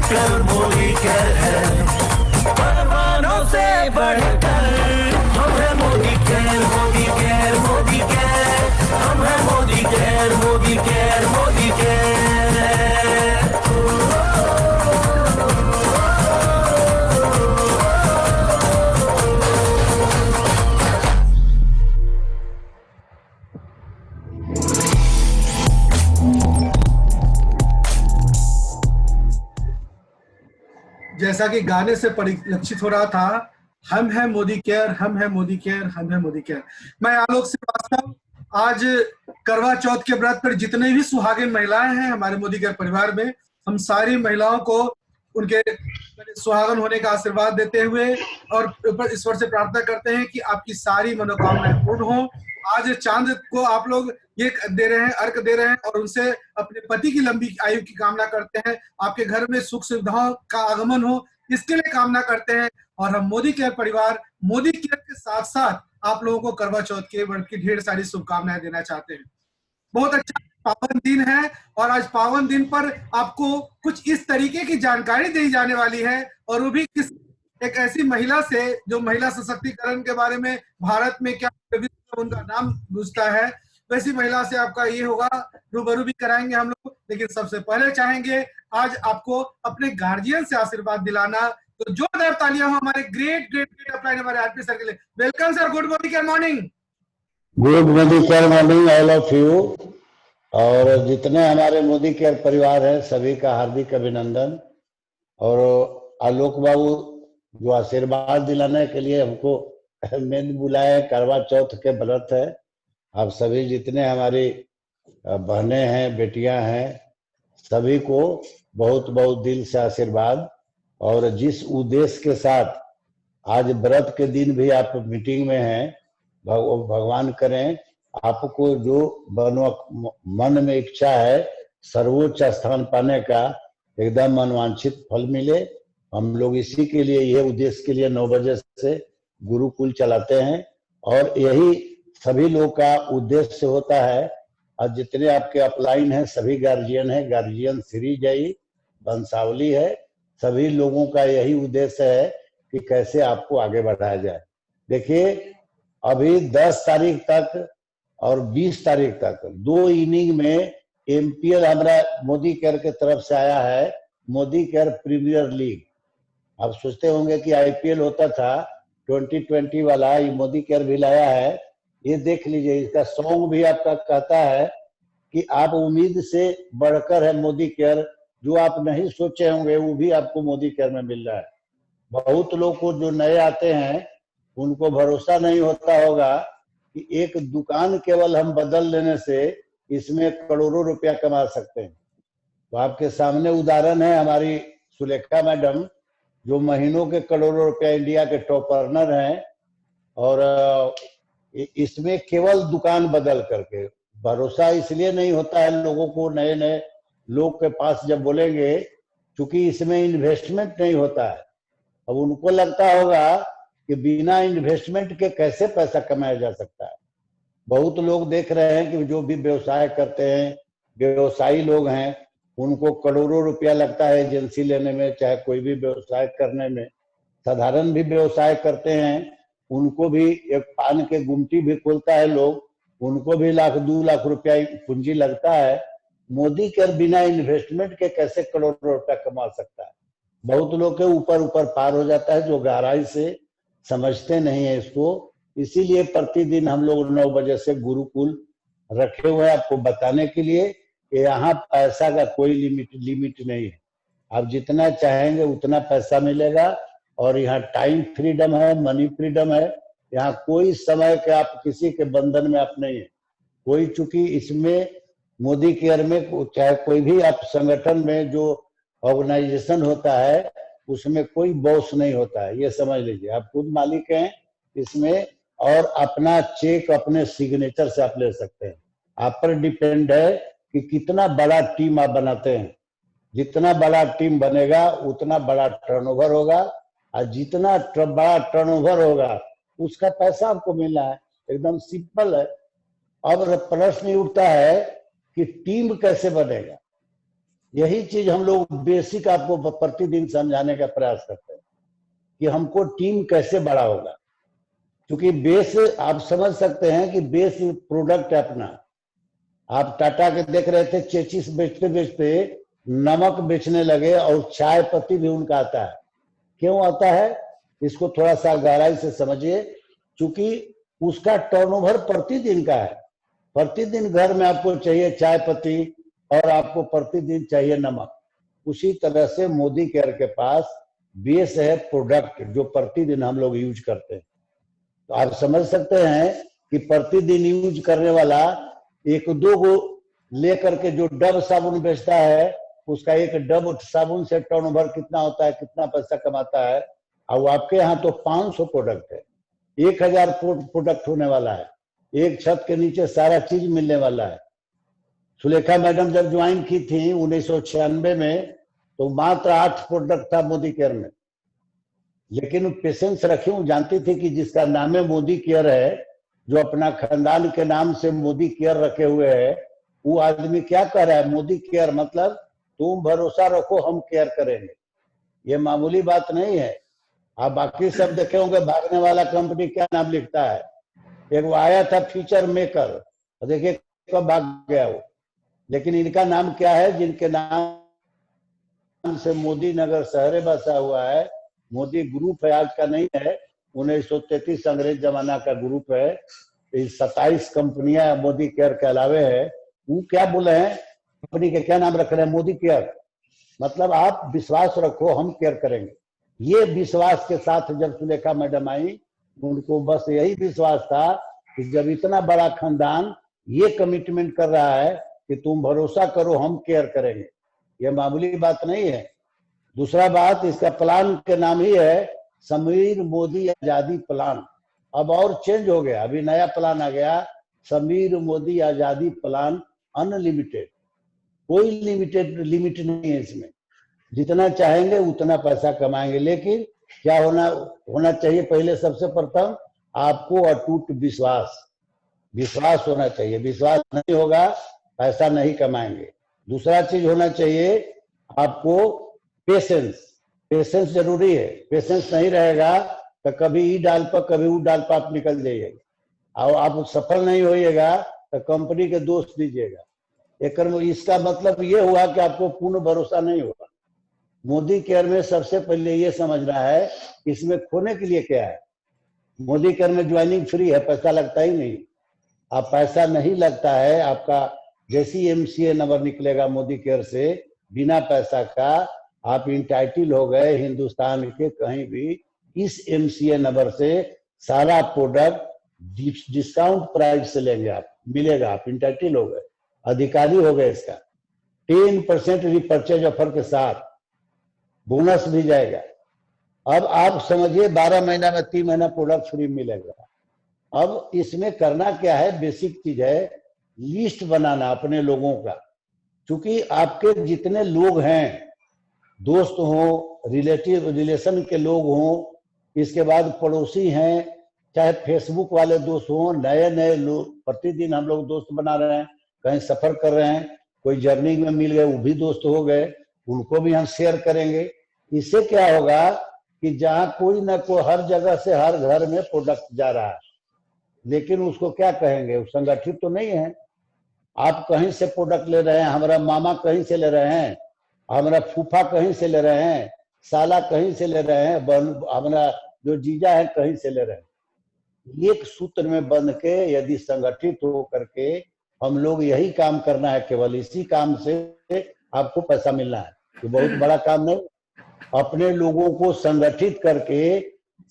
कर मोदी केयर है, परवानों से बढ़कर हम है Modi care, Modi care, Modi care, हम है Modi care, Modi care, Modi care. जैसा कि गाने से परिलक्षित हो रहा था, हम है मोदी केयर, हम है मोदी केयर, हम है मोदी केयर। मैं आलोक श्रीवास्तव, आज करवा चौथ के व्रत पर जितने भी सुहागिन महिलाएं हैं हमारे मोदी केयर परिवार में, हम सारी महिलाओं को उनके सुहागन होने का आशीर्वाद देते हुए और ईश्वर से प्रार्थना करते हैं कि आपकी सारी मनोकामनाएं पूर्ण हो। आज चांद को आप लोग ये दे रहे हैं, अर्घ दे रहे हैं और उनसे अपने पति की लंबी आयु की कामना करते हैं, आपके घर में सुख सुविधाओं का आगमन हो, इसके लिए कामना करते हैं। और हम मोदी केयर परिवार मोदी केयर के साथ साथ आप लोगों को करवा चौथ के व्रत की ढेर सारी शुभकामनाएं देना चाहते हैं। बहुत अच्छा पावन दिन है और आज पावन दिन पर आपको कुछ इस तरीके की जानकारी दी जाने वाली है, और वो भी किस एक ऐसी महिला से जो महिला सशक्तिकरण के बारे में भारत में क्या उनका नाम गूंजता है, वैसी महिला से आपका ये होगा, रूबरू भी कराएंगे हम लोग। लेकिन सबसे पहले चाहेंगे आज आपको अपने गार्जियन से आशीर्वाद दिलाना, तो जोरदार तालियां हो हमारे ग्रेट ग्रेट ग्रेट अपलाइन हमारे आरपी सर के लिए। Welcome sir, good Modi care morning. Good Modi care morning all of you. और जितने हमारे मोदी केयर परिवार है सभी का हार्दिक अभिनंदन। और आलोक बाबू जो आशीर्वाद दिलाने के लिए हमको मैंने बुलाया, करवा चौथ के व्रत है। आप सभी जितने हमारी बहनें हैं, बेटियां हैं, सभी को बहुत बहुत दिल से आशीर्वाद। और जिस उद्देश्य के साथ आज व्रत के दिन भी आप मीटिंग में हैं, भगवान करें आपको जो मन में इच्छा है सर्वोच्च स्थान पाने का एकदम मनवांछित फल मिले। हम लोग इसी के लिए, यह उद्देश्य के लिए 9 बजे से गुरुकुल चलाते हैं और यही सभी लोग का उद्देश्य होता है। और जितने आपके अपलाइन हैं सभी गार्जियन हैं, गार्जियन श्री जय वंशावली है, सभी लोगों का यही उद्देश्य है कि कैसे आपको आगे बढ़ाया जाए। देखिए अभी 10 तारीख तक और 20 तारीख तक 2 इनिंग में एमपीएल हमारा मोदी केयर के तरफ से आया है, मोदी केयर प्रीमियर लीग। आप सोचते होंगे कि आईपीएल होता था 2020 वाला, ये मोदी केयर भी लाया है। ये देख लीजिए, इसका सॉन्ग भी आपका कहता है कि आप उम्मीद से बढ़कर है मोदी केयर, जो आप नहीं सोचे होंगे वो भी आपको मोदी केयर में मिल रहा है। बहुत लोग को जो नए आते हैं उनको भरोसा नहीं होता होगा कि एक दुकान केवल हम बदल लेने से इसमें करोड़ों रुपया कमा सकते हैं। तो आपके सामने उदाहरण है हमारी सुलेखा मैडम, जो महीनों के करोड़ों रुपया इंडिया के टॉप अर्नर हैं। और इसमें केवल दुकान बदल करके भरोसा इसलिए नहीं होता है लोगों को, नए नए लोग के पास जब बोलेंगे, क्योंकि इसमें इन्वेस्टमेंट नहीं होता है। अब उनको लगता होगा कि बिना इन्वेस्टमेंट के कैसे पैसा कमाया जा सकता है। बहुत लोग देख रहे हैं कि जो भी व्यवसाय करते हैं, व्यवसायी लोग हैं, उनको करोड़ों रुपया लगता है एजेंसी लेने में, चाहे कोई भी व्यवसाय करने में। साधारण भी व्यवसाय करते हैं उनको भी, एक पान के गुमटी भी खोलता है लोग, उनको भी 1-2 लाख रुपया पूंजी लगता है। मोदी केयर बिना इन्वेस्टमेंट के कैसे करोड़ों रुपया कमा सकता है। बहुत लोग के ऊपर ऊपर पार हो जाता है जो गहराई से समझते नहीं है इसको। इसीलिए प्रतिदिन हम लोग 9 बजे से गुरुकुल रखे हुए हैं आपको बताने के लिए कि यहाँ पैसा का कोई लिमिट नहीं है। आप जितना चाहेंगे उतना पैसा मिलेगा। और यहाँ टाइम फ्रीडम है, मनी फ्रीडम है। यहाँ कोई समय के आप किसी के बंधन में आप नहीं है कोई। चूंकि इसमें मोदी केयर में चाहे कोई भी आप संगठन में जो ऑर्गेनाइजेशन होता है उसमें कोई बॉस नहीं होता है, ये समझ लीजिए। आप खुद मालिक हैं इसमें और अपना चेक अपने सिग्नेचर से आप ले सकते हैं। आप पर डिपेंड है कि कितना बड़ा टीम आप बनाते हैं। जितना बड़ा टीम बनेगा उतना बड़ा टर्नओवर होगा, और जितना बड़ा टर्नओवर होगा उसका पैसा आपको मिलना है। एकदम सिंपल है। अब प्रश्न उठता है कि टीम कैसे बनेगा। यही चीज हम लोग बेसिक आपको प्रतिदिन समझाने का प्रयास करते हैं कि हमको टीम कैसे बड़ा होगा। क्योंकि बेस आप समझ सकते हैं कि बेस प्रोडक्ट है अपना। आप टाटा के देख रहे थे चेचिस बेचते बेचते नमक बेचने लगे और चाय पत्ती भी उनका आता है। क्यों आता है इसको थोड़ा सा गहराई से समझिए। क्योंकि उसका टर्नओवर प्रतिदिन का है। प्रतिदिन घर में आपको चाहिए चाय पत्ती और आपको प्रतिदिन चाहिए नमक। उसी तरह से मोदी केयर के पास बेस है प्रोडक्ट जो प्रतिदिन हम लोग यूज करते हैं। तो आप समझ सकते हैं कि प्रतिदिन यूज करने वाला एक दो गो लेकर के जो डब साबुन बेचता है उसका एक डब साबुन से टर्नओवर कितना होता है, कितना पैसा कमाता है। और आपके यहाँ तो 500 प्रोडक्ट है, 1000 प्रोडक्ट होने वाला है। एक छत के नीचे सारा चीज मिलने वाला है। सुलेखा मैडम जब ज्वाइन की थी 1996 में तो मात्र 8 प्रोडक्ट था मोदी केयर में। लेकिन पेशेंस रखी, वो जानती थी कि जिसका नाम है मोदी केयर है, जो अपना खानदान के नाम से मोदी केयर रखे हुए है, वो आदमी क्या कह रहा है, मोदी केयर मतलब तुम भरोसा रखो हम केयर करेंगे। ये मामूली बात नहीं है। आप बाकी सब देखे होंगे भागने वाला कंपनी क्या नाम लिखता है। एक वो आया था फीचर मेकर, देखिए कब भाग गया वो। लेकिन इनका नाम क्या है, जिनके नाम से मोदी नगर शहर बसा हुआ है, मोदी ग्रुप है, आज का नहीं है, 1933 अंग्रेज जमाना का ग्रुप है। 27 कंपनियां मोदी केयर के अलावे है। वो क्या बोले हैं, कंपनी के क्या नाम रख रहे हैं, मोदी केयर मतलब आप विश्वास रखो हम केयर करेंगे। ये विश्वास के साथ जब सुलेखा मैडम आई, उनको बस यही विश्वास था कि जब इतना बड़ा खानदान ये कमिटमेंट कर रहा है कि तुम भरोसा करो हम केयर करेंगे, ये मामूली बात नहीं है। दूसरा बात, इसका प्लान के नाम ही है समीर मोदी आजादी प्लान। अब और चेंज हो गया, अभी नया प्लान आ गया, समीर मोदी आजादी प्लान अनलिमिटेड। कोई लिमिट नहीं है इसमें, जितना चाहेंगे उतना पैसा कमाएंगे। लेकिन क्या होना चाहिए, पहले सबसे प्रथम आपको अटूट विश्वास होना चाहिए। विश्वास नहीं होगा पैसा नहीं कमाएंगे। दूसरा चीज होना चाहिए आपको पेशेंस जरूरी है। पेशेंस नहीं रहेगा तो कभी ई डाल पर कभी वो डाल पर आप निकल जाइएगा और आप सफल नहीं होइएगा तो कंपनी के दोष दीजिएगा। इसका मतलब ये हुआ कि आपको पूर्ण भरोसा नहीं होगा। मोदी केयर में सबसे पहले ये समझना है इसमें खोने के लिए क्या है। मोदी केयर में ज्वाइनिंग फ्री है, पैसा लगता ही नहीं। आप पैसा नहीं लगता है, आपका जैसी MCA नंबर निकलेगा मोदी केयर से बिना पैसा का, आप इंटाइटल हो गए हिंदुस्तान के कहीं भी। इस MCA नंबर से सारा प्रोडक्ट डिस्काउंट प्राइस से लेंगे, आप मिलेगा, आप इंटाइटल हो गए, अधिकारी हो गए। इसका 10% रिपर्चेज ऑफर के साथ बोनस भी जाएगा। अब आप समझिए 12 महीना में 3 महीना प्रोडक्ट फ्री मिलेगा। अब इसमें करना क्या है, बेसिक चीज है लिस्ट बनाना अपने लोगों का। क्योंकि आपके जितने लोग हैं, दोस्त हो, रिलेशन के लोग हों, इसके बाद पड़ोसी हैं, चाहे फेसबुक वाले दोस्त हों, नए लोग प्रतिदिन हम लोग दोस्त बना रहे हैं, कहीं सफर कर रहे हैं, कोई जर्नी में मिल गए वो भी दोस्त हो गए, उनको भी हम शेयर करेंगे। इससे क्या होगा कि जहां कोई ना कोई हर जगह से हर घर में प्रोडक्ट जा रहा है, लेकिन उसको क्या कहेंगे, वो संगठित तो नहीं है। आप कहीं से प्रोडक्ट ले रहे हैं, हमारा मामा कहीं से ले रहे हैं, हमारा फूफा कहीं से ले रहे हैं, साला कहीं से ले रहे हैं, हमारा जो जीजा है कहीं से ले रहे हैं। एक सूत्र में बंध के यदि संगठित हो करके हम लोग यही काम करना है, केवल इसी काम से आपको पैसा मिलना है। ये बहुत बड़ा काम नहीं, अपने लोगों को संगठित करके,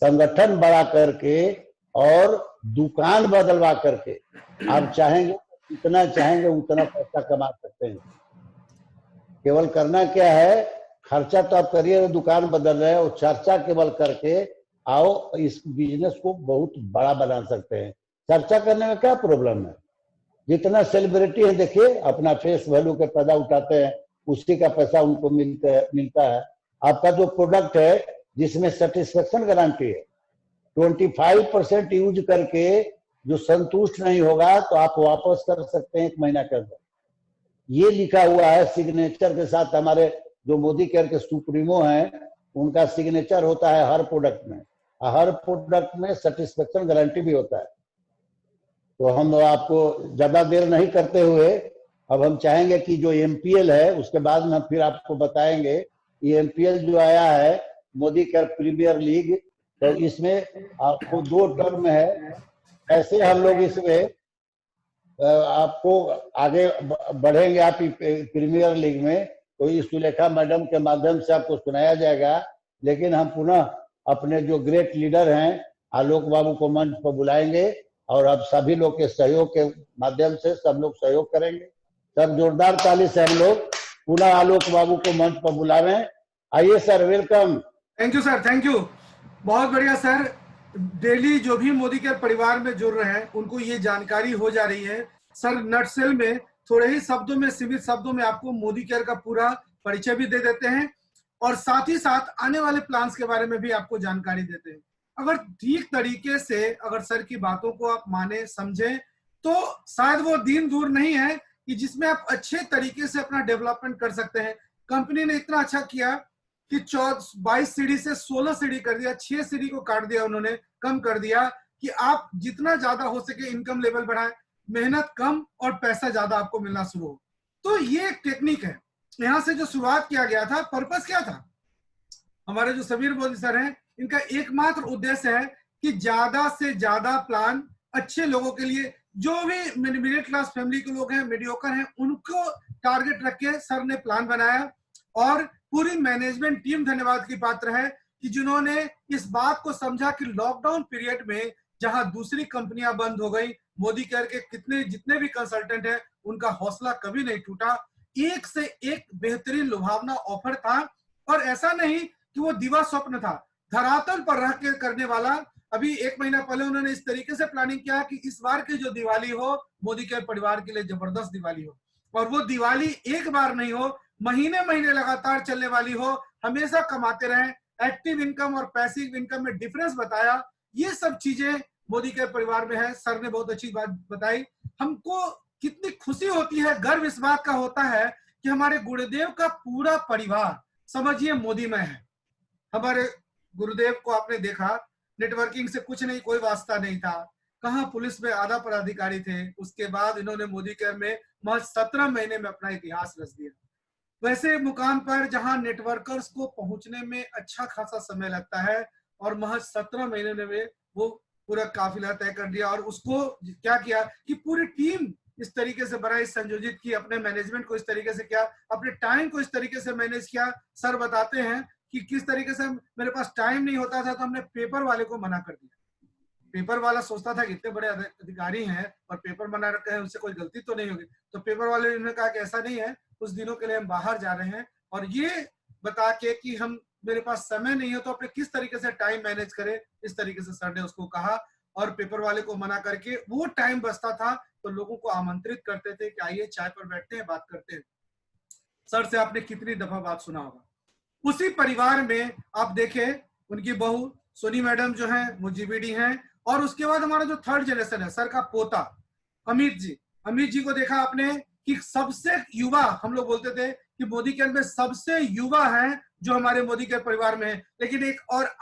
संगठन बड़ा करके और दुकान बदलवा करके आप चाहेंगे जितना चाहेंगे उतना पैसा कमा सकते हैं। केवल करना क्या है, खर्चा तो आप करिए, दुकान बदल रहे हैं, और चर्चा केवल करके आओ, इस बिजनेस को बहुत बड़ा बना सकते हैं। चर्चा करने में क्या प्रॉब्लम है, जितना सेलिब्रिटी है देखिए अपना फेस वैल्यू के पैदा उठाते हैं, उसी का पैसा उनको मिलता है। आपका जो प्रोडक्ट है जिसमें सेटिस्फेक्शन गारंटी है, 25% यूज करके जो संतुष्ट नहीं होगा तो आप वापस कर सकते हैं 1 महीना के अंदर। ये लिखा हुआ है सिग्नेचर के साथ। हमारे जो मोदी केयर के सुप्रीमो हैं उनका सिग्नेचर होता है हर प्रोडक्ट में, हर प्रोडक्ट में सेटिस्फेक्शन गारंटी भी होता है। तो हम आपको ज्यादा देर नहीं करते हुए अब हम चाहेंगे कि जो एमपीएल है उसके बाद में फिर आपको बताएंगे। ये एमपीएल जो आया है मोदी केयर प्रीमियर लीग, तो इसमें आपको 2 टर्म है। ऐसे हम लोग इसमें आपको आगे बढ़ेंगे आप प्रीमियर लीग में, तो इस सुलेखा मैडम के माध्यम से आपको सुनाया जाएगा। लेकिन हम पुनः अपने जो ग्रेट लीडर हैं आलोक बाबू को मंच पर बुलाएंगे और अब सभी लोग के सहयोग के माध्यम से सब लोग सहयोग करेंगे। सब जोरदार ताली से हम लोग पुनः आलोक बाबू को मंच पर बुलावें। आइए sir, welcome. Thank you sir, thank you, बहुत बढ़िया सर। डेली जो भी मोदी केयर परिवार में जुड़ रहे हैं उनको ये जानकारी हो जा रही है। सर नटसेल में थोड़े ही शब्दों में, सीमित शब्दों में आपको मोदी केयर का पूरा परिचय भी दे देते हैं और साथ ही साथ आने वाले प्लान्स के बारे में भी आपको जानकारी देते हैं। अगर ठीक तरीके से अगर सर की बातों को आप माने समझें तो शायद वो दिन दूर नहीं है कि जिसमें आप अच्छे तरीके से अपना डेवलपमेंट कर सकते हैं। कंपनी ने इतना अच्छा किया कि 22 सीढ़ी से 16 सीढ़ी कर दिया, 6 सीढ़ी को काट दिया उन्होंने, कम कर दिया कि आप जितना ज्यादा हो सके इनकम लेवल बढ़ाएं, मेहनत कम और पैसा ज्यादा आपको मिलना शुरू हो। तो ये एक टेक्निक है। यहाँ से जो शुरुआत किया गया था, पर्पस क्या था? हमारे जो समीर मोदी सर हैं, इनका एकमात्र उद्देश्य है कि ज्यादा से ज्यादा प्लान अच्छे लोगों के लिए, जो भी मिडिल क्लास फैमिली के लोग हैं, मीडियोकर हैं, उनको टारगेट रख के सर ने प्लान बनाया। और पूरी मैनेजमेंट टीम धन्यवाद की पात्र है कि जिन्होंने इस बात को समझा कि लॉकडाउन पीरियड में जहां दूसरी कंपनियां बंद हो गई, मोदी केयर के जितने भी कंसल्टेंट हैं उनका हौसला कभी नहीं टूटा। एक से एक बेहतरीन लुभावना ऑफर था और ऐसा नहीं कि वो दिवा स्वप्न था, धरातल पर रह के करने वाला। अभी 1 महीना पहले उन्होंने इस तरीके से प्लानिंग किया कि इस बार की जो दिवाली हो मोदी केयर परिवार के लिए जबरदस्त दिवाली हो, और वो दिवाली एक बार नहीं हो, महीने महीने लगातार चलने वाली हो, हमेशा कमाते रहें। एक्टिव इनकम और पैसिव इनकम में डिफरेंस बताया। ये सब चीजें मोदी केयर परिवार में है। सर ने बहुत अच्छी बात बताई। हमको कितनी खुशी होती है, गर्व इस बात का होता है कि हमारे गुरुदेव का पूरा परिवार समझिए मोदी में है। हमारे गुरुदेव को आपने देखा, नेटवर्किंग से कुछ नहीं, कोई वास्ता नहीं था, कहाँ पुलिस में आधा पदाधिकारी थे। उसके बाद इन्होंने मोदी केयर में महज 17 महीने में अपना इतिहास रच दिया। वैसे मुकाम पर जहां नेटवर्कर्स को पहुंचने में अच्छा खासा समय लगता है, और महज 17 महीने में वो पूरा काफिला तय कर दिया। और उसको क्या किया कि पूरी टीम इस तरीके से बनाई, संयोजित की, अपने मैनेजमेंट को इस तरीके से किया, अपने टाइम को इस तरीके से मैनेज किया। सर बताते हैं कि किस तरीके से मेरे पास टाइम नहीं होता था तो हमने पेपर वाले को मना कर दिया। पेपर वाला सोचता था कि इतने बड़े अधिकारी हैं और पेपर बना रखे हैं, उससे कोई गलती तो नहीं होगी। तो पेपर वाले ने कहा कि ऐसा नहीं है, कुछ दिनों के लिए हम बाहर जा रहे हैं, और ये बता के कि हम मेरे पास समय नहीं है तो अपने किस तरीके से टाइम मैनेज करें, इस तरीके से सर ने उसको कहा। और पेपर वाले को मना करके वो टाइम बचता था तो लोगों को आमंत्रित करते थे कि आइए चाय पर बैठते हैं, बात करते हैं। सर से आपने कितनी दफा बात सुना होगा। उसी परिवार में आप देखें उनकी बहू सोनी मैडम जो है वो जीबीडी हैं, और उसके बाद हमारा जो 3rd जनरेशन है, सर का पोता अमित जी को देखा आपने कि सबसे युवा, हम लोग बोलते थे कि मोदी केयर में सबसे युवा हैं जो हमारे मोदी केयर परिवार में है। लेकिन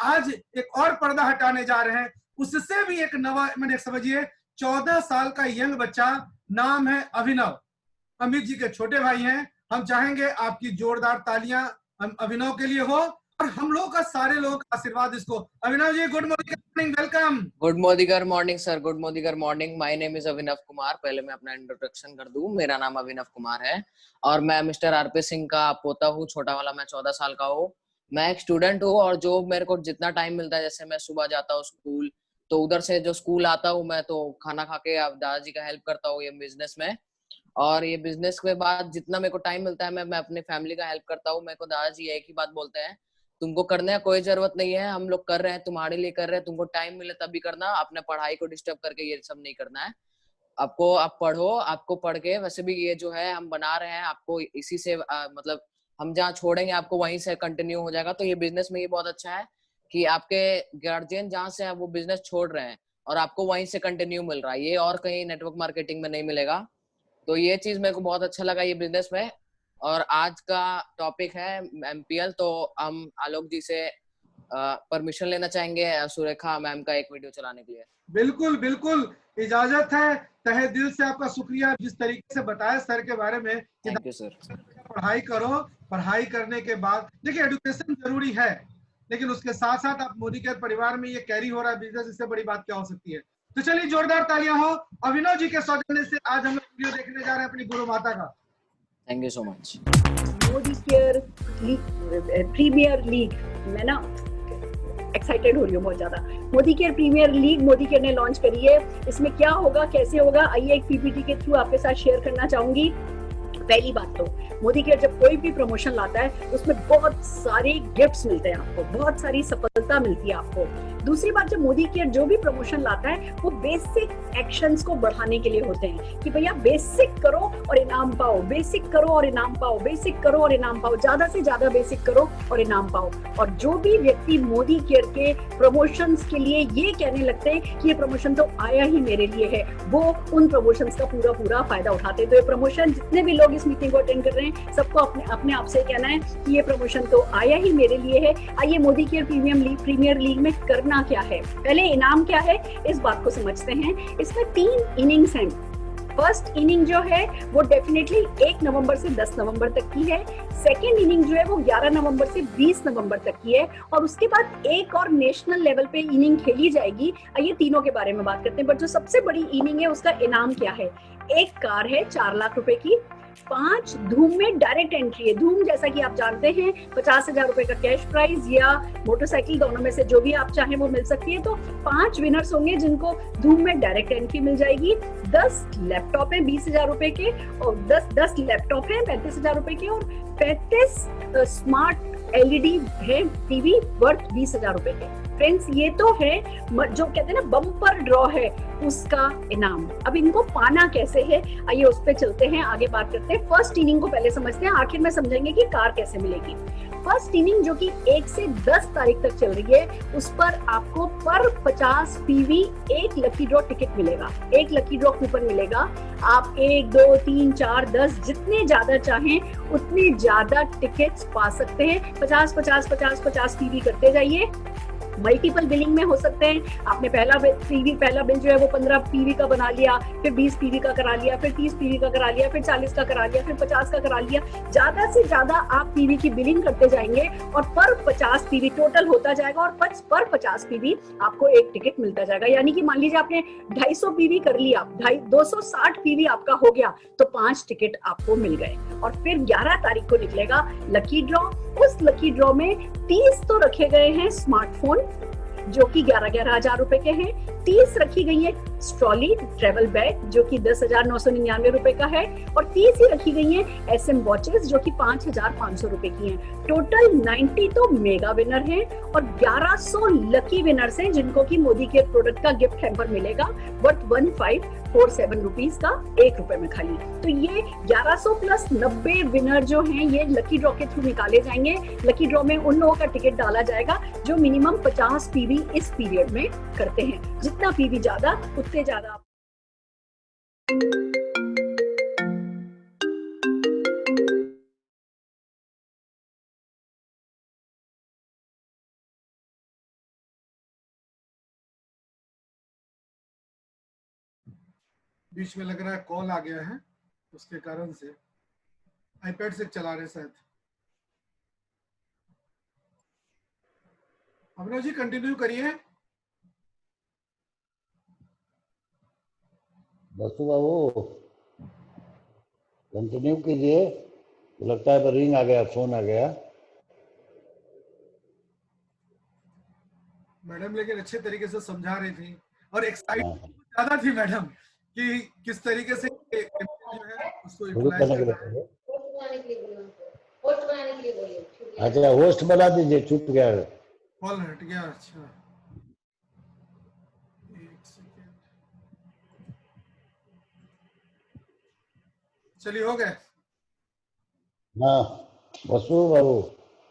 आज एक और पर्दा हटाने जा रहे हैं, उससे भी एक नवा, मैंने समझिए 14 साल का यंग बच्चा, नाम है अभिनव, अमित जी के छोटे भाई हैं। हम चाहेंगे आपकी जोरदार तालियां अभिनव के लिए हो, और हम लोग का, सारे लोग का आशीर्वाद इसको। Abhinav ji, good morning, welcome. Good morning morning sir, good morning. My name is Abhinav Kumar. पहले मैं अपना इंट्रोडक्शन कर दूं। मेरा नाम अभिनव कुमार है और मैं मिस्टर आरपी सिंह का पोता हूँ, छोटा वाला। मैं 14 साल का हूँ। मैं एक स्टूडेंट हूँ और जो मेरे को जितना टाइम मिलता है, जैसे मैं सुबह जाता हूँ स्कूल, तो उधर से जो स्कूल आता हूँ मैं, तो खाना खा के दादाजी का हेल्प करता हूँ ये बिजनेस में। और ये बिजनेस के बाद जितना मेरे को टाइम मिलता है मैं अपने फैमिली का हेल्प करता हूँ। मेरे को दादाजी एक ही बात बोलते हैं, तुमको करने का कोई जरूरत नहीं है, हम लोग कर रहे हैं तुम्हारे लिए कर रहे हैं, तुमको टाइम मिले तभी करना, अपने पढ़ाई को डिस्टर्ब करके ये सब नहीं करना है। आपको आप पढ़ो, आपको पढ़ के, वैसे भी ये जो है हम बना रहे हैं आपको इसी से मतलब हम जहाँ छोड़ेंगे आपको वहीं से कंटिन्यू हो जाएगा। तो ये बिजनेस में ये बहुत अच्छा है कि आपके गार्जियन जहाँ से है वो बिजनेस छोड़ रहे हैं और आपको वहीं से कंटिन्यू मिल रहा है। ये और कहीं नेटवर्क मार्केटिंग में नहीं मिलेगा। तो ये चीज मेरे को बहुत अच्छा लगा ये बिजनेस में। और आज का टॉपिक है एमपीएल, तो हम आलोक जी से परमिशन लेना चाहेंगे सुरेखा मैम का एक वीडियो चलाने के लिए। बिल्कुल बिल्कुल, इजाजत है। तहे दिल से आपका शुक्रिया, जिस तरीके से बताया सर के बारे में। Thank you sir. पढ़ाई करो, पढ़ाई करने के बाद देखिए एजुकेशन जरूरी है, लेकिन उसके साथ साथ आप मोदी केयर परिवार में ये कैरी हो रहा है बिजनेस, इससे बड़ी बात क्या हो सकती है। तो चलिए जोरदार तालियां हो अभिनव जी के सौजन्य से। आज हम लोग वीडियो देखने जा रहे हैं अपनी गुरु माता का। Thank you so much. Modi Care Premier League, मैं ना एक्साइटेड हो रही हूँ बहुत ज्यादा। Modi Care Premier League Modi Care ने लॉन्च करी है। इसमें क्या होगा, कैसे होगा, आइए एक पीपीटी के थ्रू आपके साथ शेयर करना चाहूंगी। पहली बात तो मोदी केयर जब कोई भी प्रमोशन लाता है उसमें बहुत सारे गिफ्ट्स मिलते हैं आपको, बहुत सारी सफलता मिलती है आपको। दूसरी बात, जब मोदी केयर जो भी प्रमोशन लाता है वो बेसिक एक्शंस को बढ़ाने के लिए होते हैं कि भैया बेसिक करो और इनाम पाओ, बेसिक करो और इनाम पाओ, बेसिक करो और इनाम पाओ, ज्यादा से ज्यादा बेसिक करो और इनाम पाओ। और जो भी व्यक्ति मोदी केयर के प्रमोशंस के लिए ये कहने लगते हैं कि ये प्रमोशन तो आया ही मेरे लिए है, वो उन प्रमोशंस का पूरा पूरा फायदा उठाते हैं। तो ये प्रमोशन, जितने भी लोग इस मीटिंग को अटेंड कर रहे हैं, सबको अपने आप से कहना है कि ये प्रमोशन तो आया ही मेरे लिए है। आइए मोदी केयर प्रीमियर लीग में करना क्या है, पहले इनाम क्या है, इस बात को समझते हैं। इसमें 3 इनिंग्स हैं। फर्स्ट इनिंग जो है वो डेफिनेटली 1 नवंबर से 10 नवंबर तक की है। सेकेंड इनिंग जो है वो 11 नवंबर से 20 नवंबर तक की है। और उसके बाद एक और नेशनल लेवल पे इनिंग खेली जाएगी। आइए तीनों के बारे में बात करते हैं। बट जो सबसे बड़ी इनिंग है उसका इनाम क्या है, एक कार है 4 लाख रुपए की, 5 धूम में डायरेक्ट एंट्री है। धूम जैसा कि आप जानते हैं 50,000 रुपए का कैश प्राइज या मोटरसाइकिल, दोनों में से जो भी आप चाहें वो मिल सकती है। तो 5 विनर्स होंगे जिनको धूम में डायरेक्ट एंट्री मिल जाएगी। 10 लैपटॉप है 20,000 रुपए के, और 10 लैपटॉप है 35,000 रुपए के, और 35 स्मार्ट एलईडी है टीवी वर्थ 20,000 रुपए के। फ्रेंड्स, ये तो है जो कहते हैं ना बम्पर ड्रॉ है उसका इनाम। अब इनको पाना कैसे है, आइए उस पे चलते हैं, आगे बात करते हैं। फर्स्ट इनिंग को पहले समझते हैं, आखिर में समझेंगे कि कार कैसे मिलेगी। फर्स्ट इनिंग जो कि 1 से 10 तारीख तक चल रही है, उस पर आपको पर 50 पीवी एक लकी ड्रॉ टिकट मिलेगा, एक लकी ड्रॉ कूपन मिलेगा। आप 1, 2, 3, 4, 10 जितने ज्यादा चाहें उतने ज्यादा टिकट्स पा सकते हैं। 50, 50, 50, 50 पीवी करते जाइए। मल्टीपल बिलिंग में हो सकते हैं। आपने पहला बिल जो है वो 15 पीवी का बना लिया, फिर 20 पीवी का करा लिया, फिर 30 पीवी का करा लिया, फिर 40 का करा लिया, फिर 50 का करा लिया। ज्यादा से ज्यादा आप पीवी की बिलिंग करते जाएंगे और पर 50 पीवी टोटल होता जाएगा, और पर 50 पीवी आपको एक टिकट मिलता जाएगा। यानी कि मान लीजिए आपने 250 पीवी कर लिया, 260 पीवी आपका हो गया, तो 5 टिकट आपको मिल गए। और फिर 11 तारीख को निकलेगा लकी ड्रॉ। उस लकी ड्रॉ में 30 तो रखे गए हैं स्मार्टफोन जो कि 11,000 रुपए के हैं, 30 रखी गई है स्ट्रॉली ट्रेवल बैग जो कि 10,999 रुपए का है, और 30 ही रखी गई है एसएम वॉचेस जो कि 5,500 रुपए की हैं। टोटल 90 तो मेगा विनर हैं और 1100 लकी विनर्स हैं जिनको कि मोदी केयर प्रोडक्ट का गिफ्ट हैम्पर मिलेगा वर्थ 1547 रुपीज का, 1 रुपए में खाली। तो ये 1100 प्लस 90 विनर जो हैं ये लकी ड्रॉ के थ्रू निकाले जाएंगे। लकी ड्रॉ में उन लोगों का टिकट डाला जाएगा जो मिनिमम 50 पीवी इस पीरियड में करते हैं। जितना पीवी ज्यादा उतने ज्यादा। बीच में लग रहा है कॉल आ गया है, उसके कारण से आईपैड से चला रहे शायद। अभिनव जी कंटिन्यू करिए। बसु बाबू कंटिन्यू कीजिए। लगता है रिंग आ गया, फोन आ गया। मैडम लेकिन अच्छे तरीके से समझा रही थी और एक्साइटमेंट ज्यादा थी मैडम कि किस तरीके से जो है उसको यूटिलाइज करना है। अच्छा होस्ट बना दीजिए, छूट गया है। कॉल हट गया। अच्छा एक सेकेंड, चलिए हो गए। हाँ बसु बाबू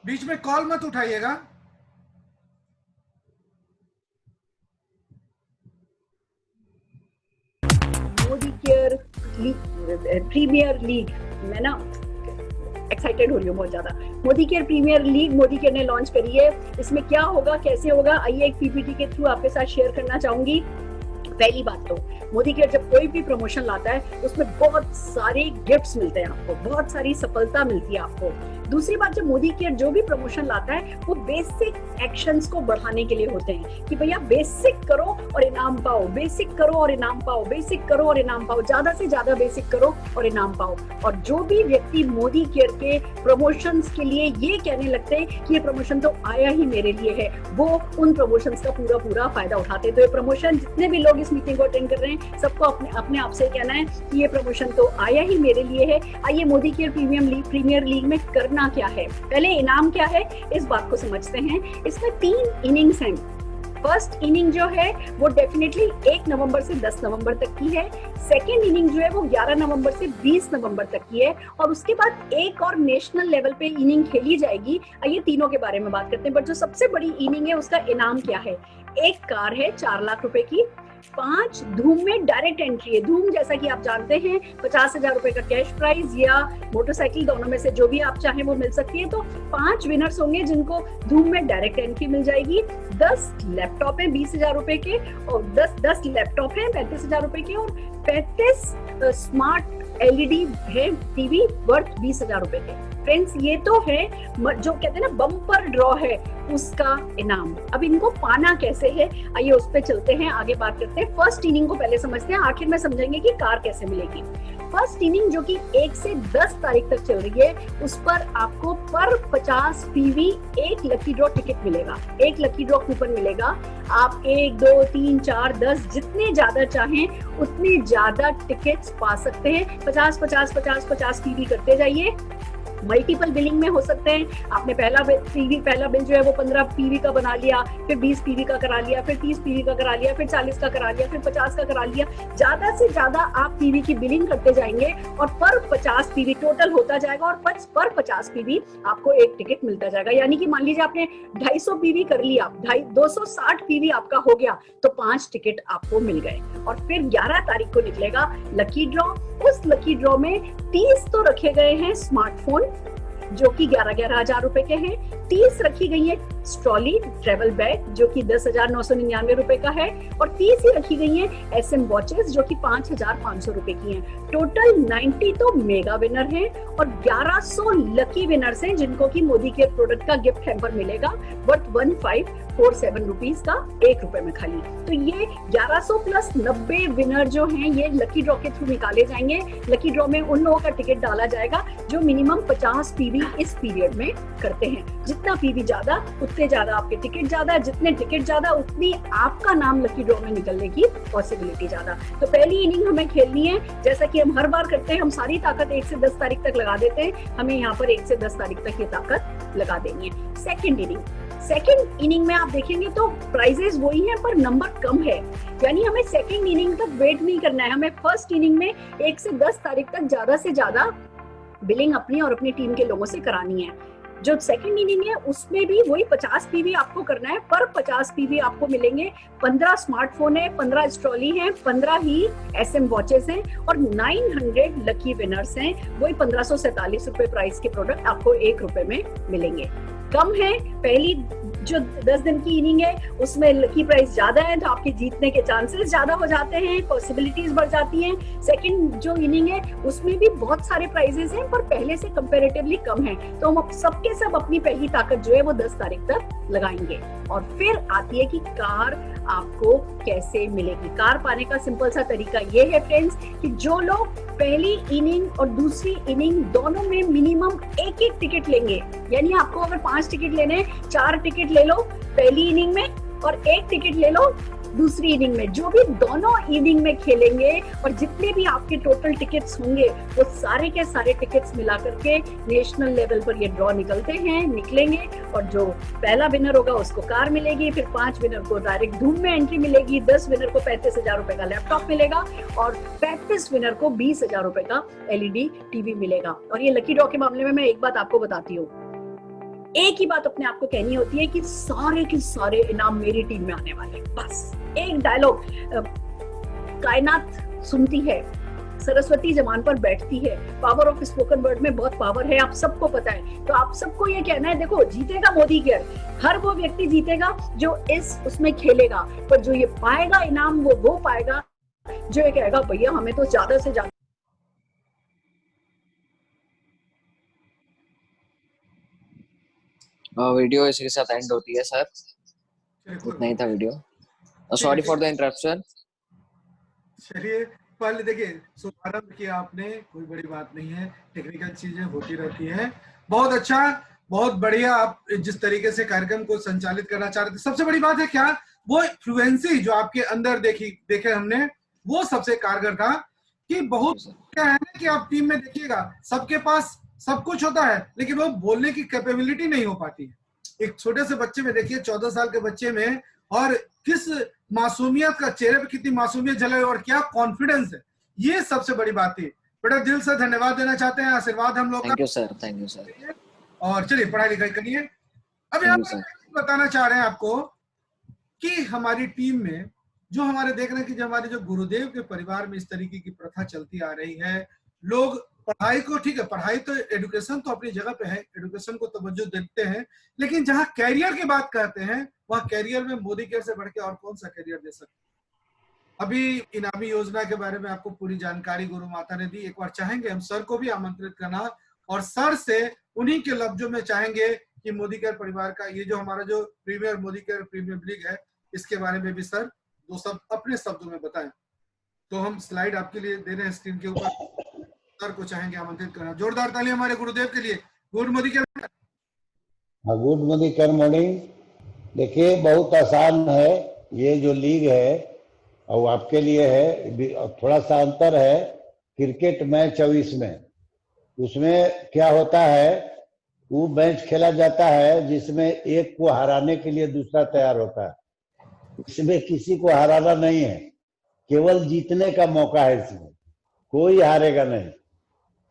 बीच में कॉल मत उठाइएगा। मोदी केयर प्रीमियर लीग, मैं ना एक्साइटेड हो रही हूँ बहुत ज्यादा। Modi Care Premier League Modi Care ने लॉन्च करी है। इसमें क्या होगा, कैसे होगा, आइए एक पीपीटी के थ्रू आपके साथ शेयर करना चाहूंगी। पहली बात तो मोदी केयर जब कोई भी प्रमोशन लाता है उसमें बहुत सारे गिफ्ट्स मिलते हैं आपको, बहुत सारी सफलता मिलती है आपको। दूसरी बात, जब मोदी केयर जो भी प्रमोशन लाता है वो बेसिक एक्शंस को बढ़ाने के लिए होते हैं कि भैया बेसिक करो और इनाम पाओ, बेसिक करो और इनाम पाओ, बेसिक करो और इनाम पाओ, ज्यादा से ज्यादा बेसिक करो और इनाम पाओ। और जो भी व्यक्ति मोदी केयर के प्रमोशंस के लिए ये कहने लगते हैं कि ये प्रमोशन तो आया ही मेरे लिए है, वो उन प्रमोशंस का पूरा फायदा उठाते हैं। तो ये प्रमोशन, जितने भी लोग इस मीटिंग को अटेंड कर रहे हैं, सबको अपने आप से कहना है कि ये प्रमोशन तो आया ही मेरे लिए है। आइए मोदी केयर प्रीमियर लीग में करना क्या है, पहले इनाम क्या है इस बात को समझते हैं। इसमें 3 इनिंग्स हैं। फर्स्ट इनिंग जो है वो डेफिनेटली 1 नवंबर से 10 नवंबर तक की है। सेकेंड इनिंग जो है वो 11 नवंबर से 20 नवंबर तक की है। और उसके बाद एक और नेशनल लेवल पे इनिंग खेली जाएगी। आइए तीनों के बारे में बात करते हैं। बट जो सबसे बड़ी इनिंग है उसका इनाम क्या है, एक कार है 4 लाख रुपए की, 5 धूम में डायरेक्ट एंट्री है। धूम जैसा कि आप जानते हैं 50,000 रुपए का कैश प्राइज या मोटरसाइकिल, दोनों में से जो भी आप चाहें वो मिल सकती है। तो 5 विनर्स होंगे जिनको धूम में डायरेक्ट एंट्री मिल जाएगी। 10 लैपटॉप है 20,000 रुपए के, और 10 लैपटॉप है 35,000 रुपए के, और 35 स्मार्ट एलईडी है टीवी वर्थ 20,000 रुपए के। फ्रेंड्स, ये तो है जो कहते हैं ना बम्पर ड्रॉ है उसका इनाम। अब इनको पाना कैसे है, आइए उस पे चलते हैं, आगे बात करते हैं। फर्स्ट इनिंग को पहले समझते हैं, आखिर में समझेंगे कि कार कैसे मिलेगी। फर्स्ट इनिंग जो कि 1 से 10 तारीख तक चल रही है, उस पर आपको पर 50 पीवी एक लकी ड्रॉ टिकट मिलेगा, एक लकी ड्रॉ कूपन मिलेगा। आप 1, 2, 3, 4, 10 जितने ज्यादा चाहें उतने ज्यादा टिकट्स पा सकते हैं। 50 पीवी करते जाइए। मल्टीपल बिलिंग में हो सकते हैं। आपने पहला बिल जो है वो 15 पीवी का बना लिया, फिर 20 पीवी का करा लिया, फिर 30 पीवी का करा लिया, फिर 40 का करा लिया, फिर 50 का करा लिया। ज्यादा से ज्यादा आप पीवी की बिलिंग करते जाएंगे और पर 50 पीवी टोटल होता जाएगा, और पर 50 पीवी आपको एक टिकट मिलता जाएगा। यानी कि मान लीजिए आपने 250 पीवी कर लिया, 260 पीवी आपका हो गया, तो 5 टिकट आपको मिल गए। और फिर 11 तारीख को निकलेगा लकी ड्रॉ। उस लकी ड्रॉ में 30 तो रखे गए हैं स्मार्टफोन जो कि 11,000 रुपए के हैं, 30 रखी गई है स्ट्रॉली ट्रेवल बैग जो कि 10,999 रुपए का है, और 30 ही रखी गई है SM वॉचेस जो कि 5,500 रुपए की हैं। टोटल 90 तो मेगा विनर हैं और 1100 लकी विनर्स हैं जिनको कि मोदी केयर प्रोडक्ट का गिफ्ट हैम्पर मिलेगा वर्थ 1547 रुपीज का, 1 रुपए में खाली। तो ये 1100 प्लस 90 विनर जो हैं ये लकी ड्रॉ के थ्रू निकाले जाएंगे। लकी ड्रॉ में उन लोगों का टिकट डाला जाएगा जो मिनिमम 50 पीवी इस पीरियड में करते हैं। जितना पीवी ज्यादा उतने ज्यादा आपके टिकट ज्यादा, जितने टिकट ज्यादा उतनी आपका नाम लकी ड्रॉ में निकलने की पॉसिबिलिटी ज्यादा। तो पहली इनिंग हमें खेलनी है, जैसा कि हम हर बार करते हैं, हम सारी ताकत 1 से 10 तारीख तक लगा देते हैं, हमें यहाँ पर 1 से 10 तारीख तक ये ताकत लगा देनी है। सेकेंड इनिंग में आप देखेंगे तो प्राइजेस वही हैं पर नंबर कम है, यानी हमें सेकेंड इनिंग तक वेट नहीं करना है। हमें फर्स्ट इनिंग में 1 से 10 तारीख तक ज्यादा से ज्यादा बिलिंग अपनी और अपनी टीम के लोगों से करानी है। जो सेकंड इनिंग है उसमें भी वही 50 पीवी आपको करना है, पर 50 पीवी आपको मिलेंगे। 15 स्मार्टफोन है, 15 स्ट्रॉली है, 15 ही SM वॉचेस हैं और 900 लकी विनर्स हैं। वही 1547 रुपए प्राइस के प्रोडक्ट आपको 1 रुपए में मिलेंगे। कम है, पहली जो 10 दिन की इनिंग है उसमें लकी प्राइस ज्यादा है तो आपके जीतने के चांसेस ज्यादा हो जाते हैं, पॉसिबिलिटीज बढ़ जाती हैं। सेकंड जो इनिंग है उसमें भी बहुत सारे प्राइजेस हैं पर पहले से कंपैरेटिवली कम है। तो हम सबके सब अपनी पहली ताकत जो है वो 10 तारीख तक लगाएंगे। और फिर आती है कि कार आपको कैसे मिलेगी। कार पाने का सिंपल सा तरीका ये है फ्रेंड्स कि जो लोग पहली इनिंग और दूसरी इनिंग दोनों में मिनिमम 1-1 टिकट लेंगे, यानी आपको अगर 5 टिकट लेने, 4 टिकट ले लो पहली इनिंग में और 1 टिकट ले लो दूसरी इनिंग में। जो भी दोनों इनिंग में खेलेंगे और जितने भी आपके टोटल टिकट्स होंगे वो सारे के सारे टिकट्स मिला करके नेशनल लेवल पर ये ड्रॉ निकलेंगे और जो पहला विनर होगा उसको कार मिलेगी, फिर 5 विनर को डायरेक्ट धूम में एंट्री मिलेगी, 10 विनर को 35,000 रुपए का लैपटॉप मिलेगा और 35 विनर को 20,000 रुपए का LED टीवी मिलेगा। और ये लकी ड्रॉ के मामले में मैं एक बात आपको बताती हूँ, एक ही बात अपने आप को कहनी होती है कि सारे के सारे इनाम मेरी टीम में आने वाले। बस एक डायलॉग कायनात सुनती है सरस्वती जबान पर बैठती है। पावर ऑफ स्पोकन वर्ड में बहुत पावर है, आप सबको पता है। तो आप सबको ये कहना है, देखो जीतेगा मोदी केयर, हर वो व्यक्ति जीतेगा जो उसमें खेलेगा, पर जो ये पाएगा इनाम वो पाएगा जो ये कहेगा भैया हमें तो ज्यादा से ज्यादा। वीडियो इसी के साथ एंड होती है सर, नहीं था video, sorry for the interruption. चलिए पहले देखिए, शुभारंभ किया आपने, कोई बड़ी बात नहीं है, टेक्निकल चीजें होती रहती है। बहुत अच्छा, बहुत बढ़िया, आप जिस तरीके से कार्यक्रम को संचालित करना चाह रहे थे। सबसे बड़ी बात है क्या, वो फ्लुएंसी जो आपके अंदर देखे हमने, वो सबसे कारगर था। कि बहुत क्या है ना कि आप टीम में देखिएगा, सबके पास सब कुछ होता है लेकिन वो बोलने की कैपेबिलिटी नहीं हो पाती है। एक छोटे से बच्चे में देखिए, 14 साल के बच्चे में, और किस मासूमियत का, चेहरे पे कितनी मासूमियत झलक और क्या कॉन्फिडेंस है, ये सबसे बड़ी बात थी। बड़ा दिल से धन्यवाद देना चाहते हैं, आशीर्वाद हम लोग का। Thank you sir, thank you sir. और चलिए पढ़ाई लिखाई करिए। अभी हम बताना चाह रहे हैं आपको कि हमारी टीम में जो हमारे देख रहे हैं कि जो हमारे जो गुरुदेव के परिवार में इस तरीके की प्रथा चलती आ रही है, लोग पढ़ाई को, ठीक है पढ़ाई तो, एजुकेशन तो अपनी जगह पे है, एजुकेशन को तवज्जो देते हैं, लेकिन जहां कैरियर की बात करते हैं वहां कैरियर में मोदी केयर से बढ़ के और कौन सा कैरियर दे सकते हैं। अभी इनामी योजना के बारे में आपको पूरी जानकारी गुरु माता ने दी। एक बार चाहेंगे हम सर को भी आमंत्रित करना, और सर से उन्हीं के लफ्जों में चाहेंगे कि मोदी केयर परिवार का ये जो हमारा जो Premier Modi Care Premier League है, इसके बारे में भी सर दो शब्द अपने शब्दों में बताएं। तो हम स्लाइड आपके लिए दे रहे हैं स्क्रीन के ऊपर, सर को चाहेंगे आमंत्रित करना। जोरदार ताली हमारे गुरुदेव के लिए। Good Modi care. Good Modi care morning. देखिए बहुत आसान है ये जो लीग है, और आपके लिए है, थोड़ा सा अंतर है क्रिकेट मैच 24 में। उसमें क्या होता है, वो मैच खेला जाता है जिसमें एक को हराने के लिए दूसरा तैयार होता है। इसमें किसी को हराना नहीं है, केवल जीतने का मौका है, इसमें कोई हारेगा नहीं।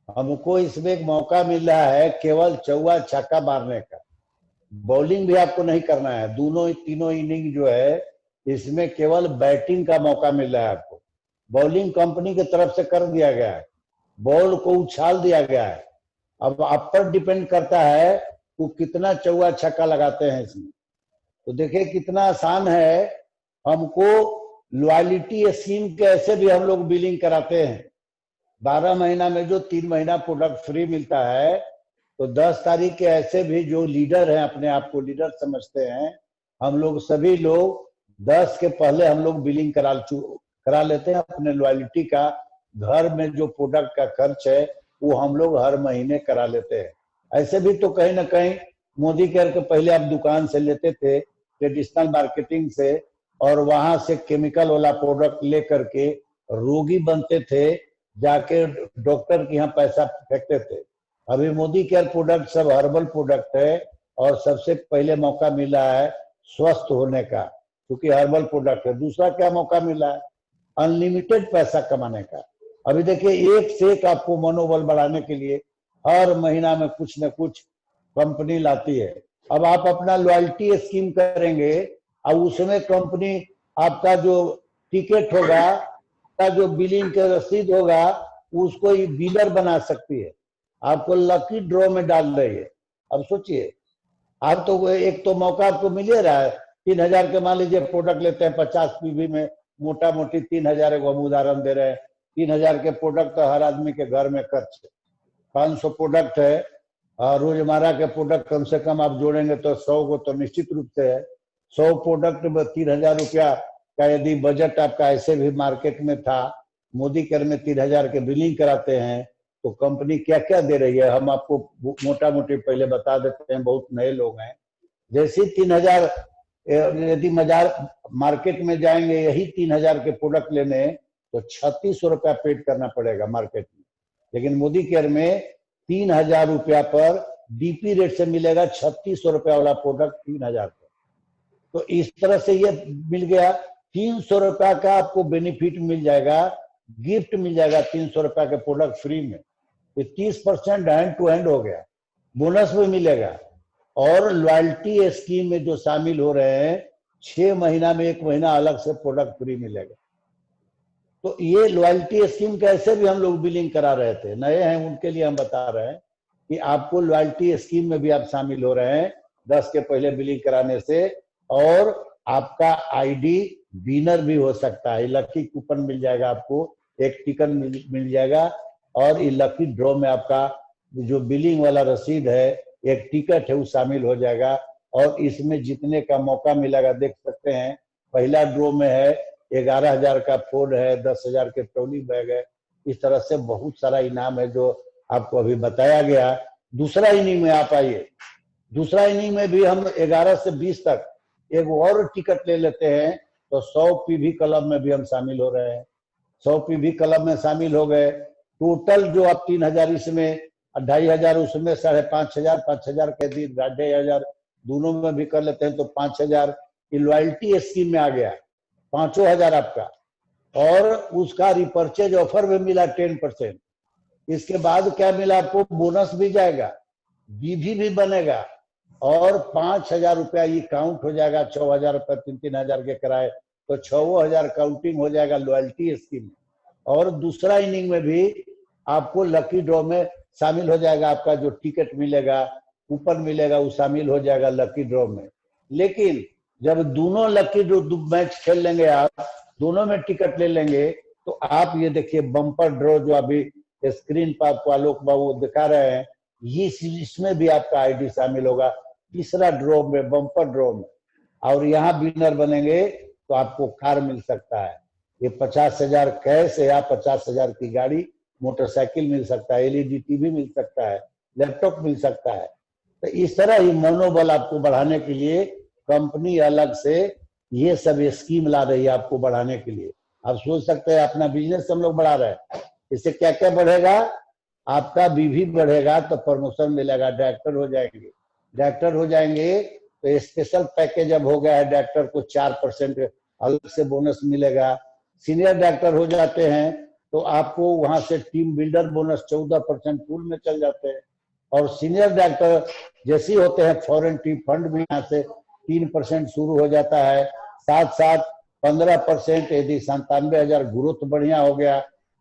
हमको इसमें एक मौका मिल रहा है केवल चौका छक्का मारने का, बॉलिंग भी आपको नहीं करना है। तीनों इनिंग जो है इसमें केवल बैटिंग का मौका मिल रहा है आपको। बॉलिंग कंपनी की तरफ से कर दिया गया है, बॉल को उछाल दिया गया है। अब आप पर डिपेंड करता है वो कितना चौका छक्का लगाते हैं इसमें। तो देखिए कितना आसान है। हमको लॉयलिटी स्कीम के ऐसे भी हम लोग बिलिंग कराते हैं। 12 महीना में जो 3 महीना प्रोडक्ट फ्री मिलता है, तो 10 तारीख के ऐसे भी जो लीडर हैं, अपने आप को लीडर समझते हैं, हम लोग सभी लोग 10 के पहले हम लोग बिलिंग करा लेते हैं अपने लॉयलिटी का। घर में जो प्रोडक्ट का खर्च है वो हम लोग हर महीने करा लेते हैं। ऐसे भी तो कहीं ना कहीं मोदी केयर के पहले आप दुकान से लेते थे, ट्रेडिशनल मार्केटिंग से, और वहां से केमिकल वाला प्रोडक्ट लेकर के रोगी बनते थे, जाके डॉक्टर के यहाँ पैसा फेंकते थे। अभी मोदी केयर प्रोडक्ट सब हर्बल प्रोडक्ट है, और सबसे पहले मौका मिला है स्वस्थ होने का, क्योंकि हर्बल प्रोडक्ट है। दूसरा क्या मौका मिला है, अनलिमिटेड पैसा कमाने का। अभी देखिए एक से एक आपको मनोबल बढ़ाने के लिए हर महीना में कुछ न कुछ कंपनी लाती है। अब आप अपना लॉयल्टी स्कीम करेंगे और उसमें कंपनी आपका जो टिकट होगा, का जो बिलिंग का रसीद होगा, उसको बिलर बना सकती है, आपको लकी ड्रॉ में डाल रही है। अब सोचिए, आप तो एक तो मौका आपको मिल ही रहा है। 3000 के मान लीजिए प्रोडक्ट लेते हैं 50 पीवी में, मोटा मोटी 3000 को हम उदाहरण दे रहे हैं। 3000 के प्रोडक्ट तो हर आदमी के घर में खर्च है। 500 प्रोडक्ट है, रोजमर्रा के प्रोडक्ट कम से कम आप जोड़ेंगे तो 100 को तो निश्चित रूप से है। 100 प्रोडक्ट में 3000 रुपया का यदि बजट आपका ऐसे भी मार्केट में था, मोदी केयर में 3000 के बिलिंग कराते हैं, तो कंपनी क्या क्या दे रही है हम आपको मोटा मोटी पहले बता देते हैं। बहुत नए लोग हैं, जैसे 3000 यदि मार्केट में जाएंगे यही 3000 के प्रोडक्ट लेने, तो 3600 रुपया पेड करना पड़ेगा मार्केट में। लेकिन मोदी केयर में 3000 रुपया पर डीपी रेट से मिलेगा 3600 रुपया वाला प्रोडक्ट 3000 का। तो इस तरह से ये मिल गया। 300 रुपया का आपको बेनिफिट मिल जाएगा, गिफ्ट मिल जाएगा 300 रुपया के प्रोडक्ट फ्री में। तो 30% हैंड टू हैंड हो गया, बोनस भी मिलेगा। और लॉयल्टी स्कीम में जो शामिल हो रहे हैं, 6 महीना में 1 महीना अलग से प्रोडक्ट फ्री मिलेगा। तो ये लॉयल्टी स्कीम कैसे भी हम लोग बिलिंग करा रहे थे, नए हैं उनके लिए हम बता रहे हैं कि आपको लॉयल्टी स्कीम में भी आप शामिल हो रहे हैं 10 के पहले बिलिंग कराने से, और आपका आईडी विनर भी हो सकता है। लकी कूपन मिल जाएगा आपको, एक टिकट मिल जाएगा, और ये लकी ड्रॉ में आपका जो बिलिंग वाला रसीद है, एक टिकट है, वो शामिल हो जाएगा। और इसमें जीतने का मौका मिलेगा, देख सकते हैं पहला ड्रॉ में है 11,000 का फोन है, 10,000 के ट्रॉली बैग है। इस तरह से बहुत सारा इनाम है जो आपको अभी बताया गया। दूसरा इनिंग में आप आइए, दूसरा इनिंग में भी हम 11 से 20 तक एक और टिकट ले लेते हैं, तो 100 पीवी क्लब में भी हम शामिल हो रहे हैं। 100 पीवी क्लब में शामिल हो गए, टोटल जो आप 3,000 इसमें, 2,500 उसमें, 5,500, 5,000 के दिन 2,500 दोनों में भी कर लेते हैं तो 5,000 लॉयल्टी स्कीम में आ गया, 5,000 आपका। और उसका रिपर्चेज ऑफर भी मिला 10%। इसके बाद क्या मिला आपको, बोनस भी जाएगा, बीवी भी बनेगा, और 5,000 रुपया ये काउंट हो जाएगा। 6,000 रुपया 3,000 के कराए तो 6,000 काउंटिंग हो जाएगा लॉयल्टी स्कीम में। और दूसरा इनिंग में भी आपको लकी ड्रॉ में शामिल हो जाएगा, आपका जो टिकट मिलेगा, कूपन मिलेगा, वो शामिल हो जाएगा लकी ड्रॉ में। लेकिन जब दोनों लकी ड्रॉ मैच खेल लेंगे, आप दोनों में टिकट ले लेंगे, तो आप ये देखिए बम्पर ड्रॉ जो अभी स्क्रीन पर आपको आलोक बाबू दिखा रहे हैं, ये इसमें भी आपका आईडी शामिल होगा, तीसरा ड्रॉ में, बम्पर ड्रॉ में। और यहाँ विनर बनेंगे तो आपको कार मिल सकता है, ये 50,000 कैश या 50,000 की गाड़ी, मोटरसाइकिल मिल सकता है, एलईडी टीवी मिल सकता है, लैपटॉप मिल सकता है। तो इस तरह ही मनोबल आपको बढ़ाने के लिए कंपनी अलग से ये सब स्कीम ला रही है आपको बढ़ाने के लिए। आप सोच सकते हैं अपना बिजनेस हम लोग बढ़ा रहे हैं, इससे क्या क्या बढ़ेगा, आपका बीवी बढ़ेगा तो प्रमोशन मिलेगा, डायरेक्टर हो जाएंगे। डायरेक्टर हो जाएंगे तो स्पेशल पैकेज अब हो गया है, डायरेक्टर को 4% अलग से बोनस मिलेगा। सीनियर डायरेक्टर हो जाते हैं तो आपको वहां से टीम बिल्डर बोनस 14% पूल में चल जाते हैं। और सीनियर डायरेक्टर जैसे होते हैं, फॉरेन टीम फंड भी यहाँ से 3% शुरू हो जाता है, साथ साथ 15% यदि 97,000 ग्रोथ बढ़िया हो गया,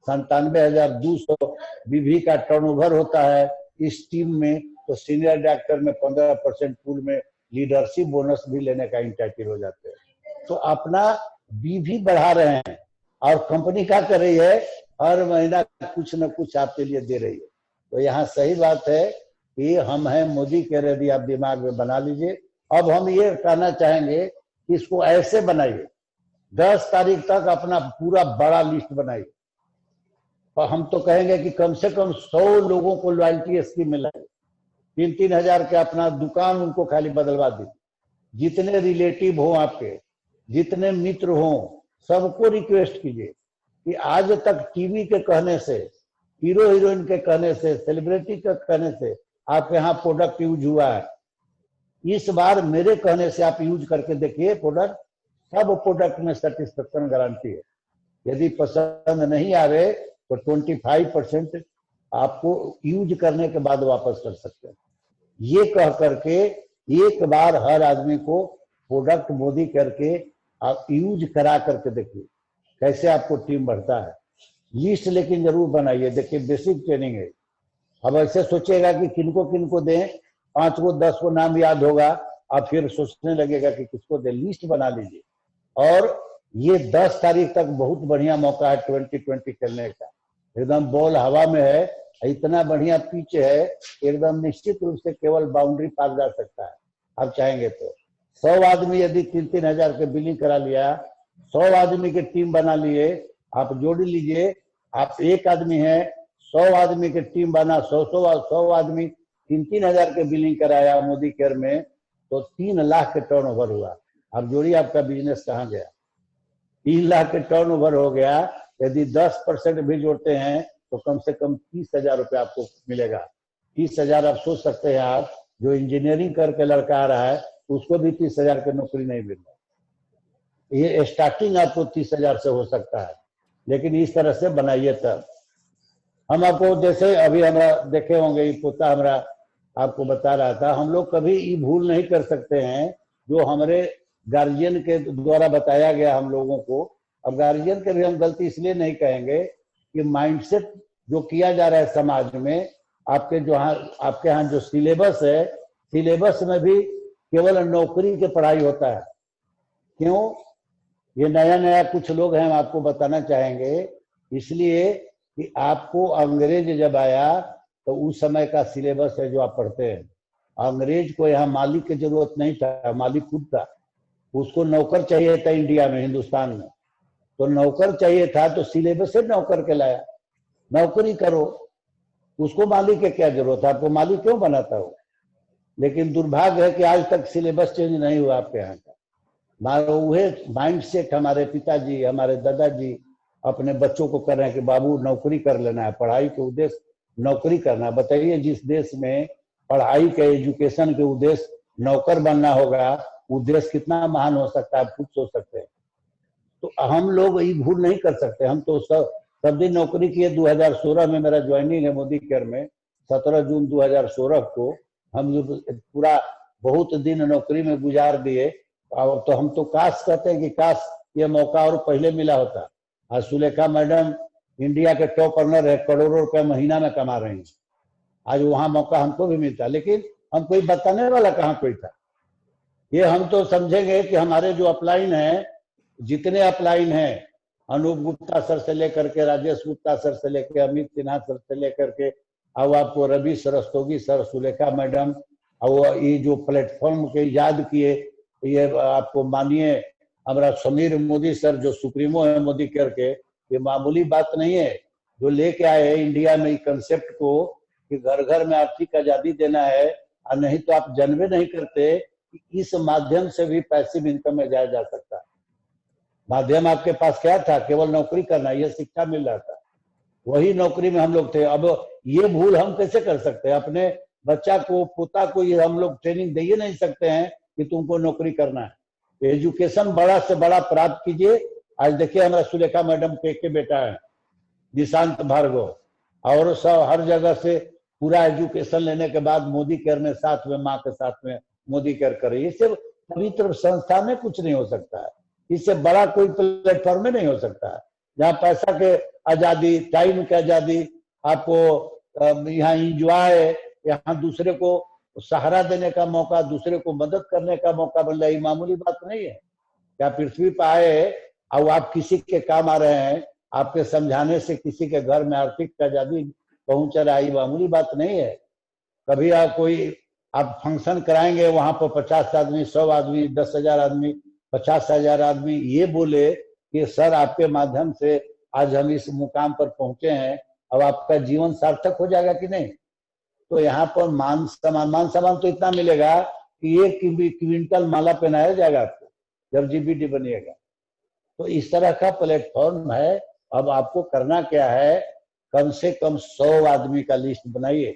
97,200 बीवी का टर्नओवर होता है इस टीम में, तो सीनियर डायरेक्टर में 15% पूल में लीडरशिप बोनस भी लेने का इंटाइटल हो जाते हैं। तो अपना बीवी बढ़ा रहे हैं, और कंपनी क्या कर रही है, हर महीना कुछ न कुछ आपके लिए दे रही है। तो यहाँ सही बात है कि हम हैं मोदी केयर, यदि आप दिमाग में बना लीजिए। अब हम ये कहना चाहेंगे कि इसको ऐसे बनाइए, 10 तारीख तक अपना पूरा बड़ा लिस्ट बनाइए, और हम तो कहेंगे कि कम से कम 100 लोगों को लॉयल्टी स्कीम में लाइए, 3-3 हजार के अपना दुकान उनको खाली बदलवा दीजिए। जितने रिलेटिव हो आपके, जितने मित्र हो, सबको रिक्वेस्ट कीजिए कि आज तक टीवी के कहने से, हीरो हीरोइन के कहने से, सेलिब्रिटी के कहने से आपके यहाँ प्रोडक्ट यूज हुआ है, इस बार मेरे कहने से आप यूज करके देखिए प्रोडक्ट, सब प्रोडक्ट में सेटिस्फेक्शन गारंटी है। यदि पसंद नहीं आवे तो 25% आपको यूज करने के बाद वापस कर सकते हैं। ये कह करके एक बार हर आदमी को प्रोडक्ट मोदी करके आप यूज करा करके देखिए कैसे आपको टीम बढ़ता है। लिस्ट लेकिन जरूर बनाइए, देखिए बेसिक ट्रेनिंग है। अब ऐसे सोचिएगा कि किनको किनको दें, 5 को 10 को नाम याद होगा, आप फिर सोचने लगेगा कि किसको दें। लिस्ट बना लीजिए, और ये 10 तारीख तक बहुत बढ़िया मौका है 2020 खेलने का। एकदम बॉल हवा में है, इतना बढ़िया पिच है, एकदम निश्चित रूप से केवल बाउंड्री पार जा सकता है आप चाहेंगे तो। 100 आदमी यदि 3-3 हजार के बिलिंग करा लिया, 100 आदमी की टीम बना लिए, आप जोड़ लीजिए, आप एक आदमी है, 100 आदमी की टीम बना, 100 आदमी 3-3 हजार के बिलिंग कराया मोदी केयर में, तो 3 लाख के टर्नओवर हुआ। अब जोड़िए आपका बिजनेस कहाँ गया, 3 लाख के टर्नओवर हो गया। यदि 10% भी जोड़ते हैं तो कम से कम 30,000 रुपये आपको मिलेगा। 30,000 आप सोच सकते हैं, आप जो इंजीनियरिंग करके लड़का आ रहा है उसको भी 30,000 की नौकरी नहीं मिल रहा। ये स्टार्टिंग आपको 30,000 से हो सकता है, लेकिन इस तरह से बनाइए। तब हम आपको, जैसे अभी हमारा देखे होंगे, ये पोता हमारा आपको बता रहा था, हम लोग कभी ये भूल नहीं कर सकते हैं जो हमारे गार्जियन के द्वारा बताया गया हम लोगों को अब गार्जियन के भी हम गलती इसलिए नहीं कहेंगे कि माइंडसेट जो किया जा रहा है समाज में, आपके यहाँ जो सिलेबस है, सिलेबस में भी केवल नौकरी के पढ़ाई होता है। क्यों? ये नया नया कुछ लोग हैं, हम आपको बताना चाहेंगे, इसलिए कि आपको अंग्रेज जब आया तो उस समय का सिलेबस है जो आप पढ़ते हैं। अंग्रेज को यहाँ मालिक की जरूरत नहीं था, मालिक खुद था। उसको नौकर चाहिए था इंडिया में, हिंदुस्तान में, तो नौकर चाहिए था तो सिलेबस से नौकर के लाया, नौकरी करो। उसको मालिक की क्या जरूरत है? आपको मालिक क्यों बनाता हो? लेकिन दुर्भाग्य है कि आज तक सिलेबस चेंज नहीं हुआ आपके यहाँ का। वही माइंड सेट हमारे पिताजी, हमारे दादाजी अपने बच्चों को कर रहे हैं कि बाबू नौकरी कर लेना है, पढ़ाई के उद्देश्य नौकरी करना। बताइए, जिस देश में पढ़ाई के, एजुकेशन के उद्देश्य नौकर बनना होगा, उद्देश्य कितना महान हो सकता है, आप खुद सोच सकते हैं। तो हम लोग ये भूल नहीं कर सकते। हम तो सब दिन नौकरी किए। 2016 में मेरा ज्वाइनिंग है मोदी केयर में, 17 जून 2016 को हम पूरा बहुत दिन नौकरी में गुजार दिए। और तो हम तो काश कहते हैं कि काश ये मौका और पहले मिला होता। आज सुलेखा मैडम इंडिया के टॉप अर्नर है, करोड़ों रुपए महीना में कमा रही हैं। आज वहां मौका हमको भी मिलता, लेकिन हम कोई बताने वाला कहाँ कोई था। ये हम तो समझेंगे कि हमारे जो अपलाइन है, जितने अपलाइन हैं, अनूप गुप्ता सर से लेकर के, राजेश गुप्ता सर से लेकर, अमित सिन्हा सर से लेकर के, अब आपको रवि सरस्तोगी सर, सुलेखा मैडम, और ये जो प्लेटफॉर्म के याद किए, ये आपको मानिए हमारा समीर मोदी सर जो सुप्रीमो है मोदी केयर के, ये मामूली बात नहीं है। जो लेके आए हैं इंडिया में कंसेप्ट को कि घर घर में आर्थिक आजादी देना है, और नहीं तो आप जानबे नहीं करते कि इस माध्यम से भी पैसिव इनकम में जाया जा सकता है। माध्यम आपके पास क्या था? केवल नौकरी करना, यह शिक्षा मिल रहा था, वही नौकरी में हम लोग थे। अब ये भूल हम कैसे कर सकते हैं? अपने बच्चा को, पोता को ये हम लोग ट्रेनिंग दे नहीं सकते हैं कि तुमको नौकरी करना है। एजुकेशन बड़ा से बड़ा प्राप्त कीजिए। आज देखिए हमारा सुलेखा मैडम के बेटा है निशांत भार्गव, और सब हर जगह से पूरा एजुकेशन लेने के बाद मोदी केयर में साथ में, माँ के साथ में मोदी केयर करे। इससे पवित्र संस्था में कुछ नहीं हो सकता है, इससे बड़ा कोई प्लेटफॉर्म में नहीं हो सकता है। जहाँ पैसा के आजादी, टाइम की आजादी, आपको यहाँ इंजॉय, यहाँ दूसरे को सहारा देने का मौका, दूसरे को मदद करने का मौका मिल रहा है, मामूली बात नहीं है। क्या पृथ्वी पर आए और आप किसी के काम आ रहे हैं, आपके समझाने से किसी के घर में आर्थिक आजादी पहुंच रहा है, मामूली बात नहीं है। कभी आप फंक्शन कराएंगे, वहां पर 50 आदमी, 100 आदमी, 10,000 आदमी, 50,000 आदमी ये बोले कि सर आपके माध्यम से आज हम इस मुकाम पर पहुंचे हैं, अब आपका जीवन सार्थक हो जाएगा कि नहीं? तो यहाँ पर मान सम्मान तो इतना मिलेगा कि 1 क्विंटल माला पहनाया जाएगा आपको जब जीबीटी बनिएगा। तो इस तरह का प्लेटफॉर्म है। अब आपको करना क्या है? कम से कम 100 आदमी का लिस्ट बनाइए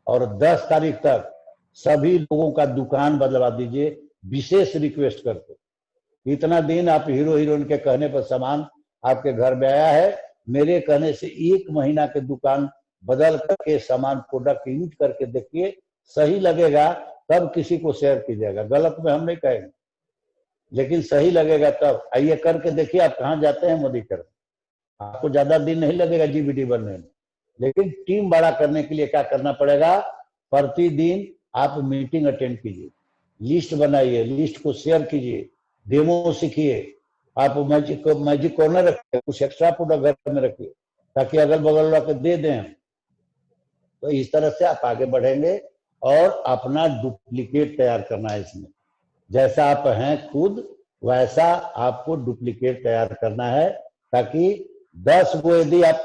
और 10 तारीख तक सभी लोगों का दुकान बदलवा दीजिए, विशेष रिक्वेस्ट करके। इतना दिन आप हीरो हीरोइन के कहने पर सामान आपके घर में आया है, मेरे कहने से 1 महीना के दुकान बदल करके सामान प्रोडक्ट यूज करके देखिए, सही लगेगा तब किसी को शेयर कीजिएगा। गलत में हम नहीं कहेंगे, लेकिन सही लगेगा तब। आइए करके देखिए आप कहाँ जाते हैं मोदी केयर। आपको ज्यादा दिन नहीं लगेगा जीबीटी बनने में, लेकिन टीम बड़ा करने के लिए क्या करना पड़ेगा? प्रतिदिन आप मीटिंग अटेंड कीजिए, लिस्ट बनाइए, लिस्ट को शेयर कीजिए, डेमो सीखिए। आप मैजिक कॉर्नर रखिए, कुछ एक्स्ट्रा प्रोडक्ट घर में रखिए ताकि अगल बगल वाला दे दें। तो इस तरह से आप आगे बढ़ेंगे और अपना डुप्लीकेट तैयार करना है। इसमें जैसा आप हैं खुद, वैसा आपको डुप्लीकेट तैयार करना है, ताकि 10 गो, यदि आप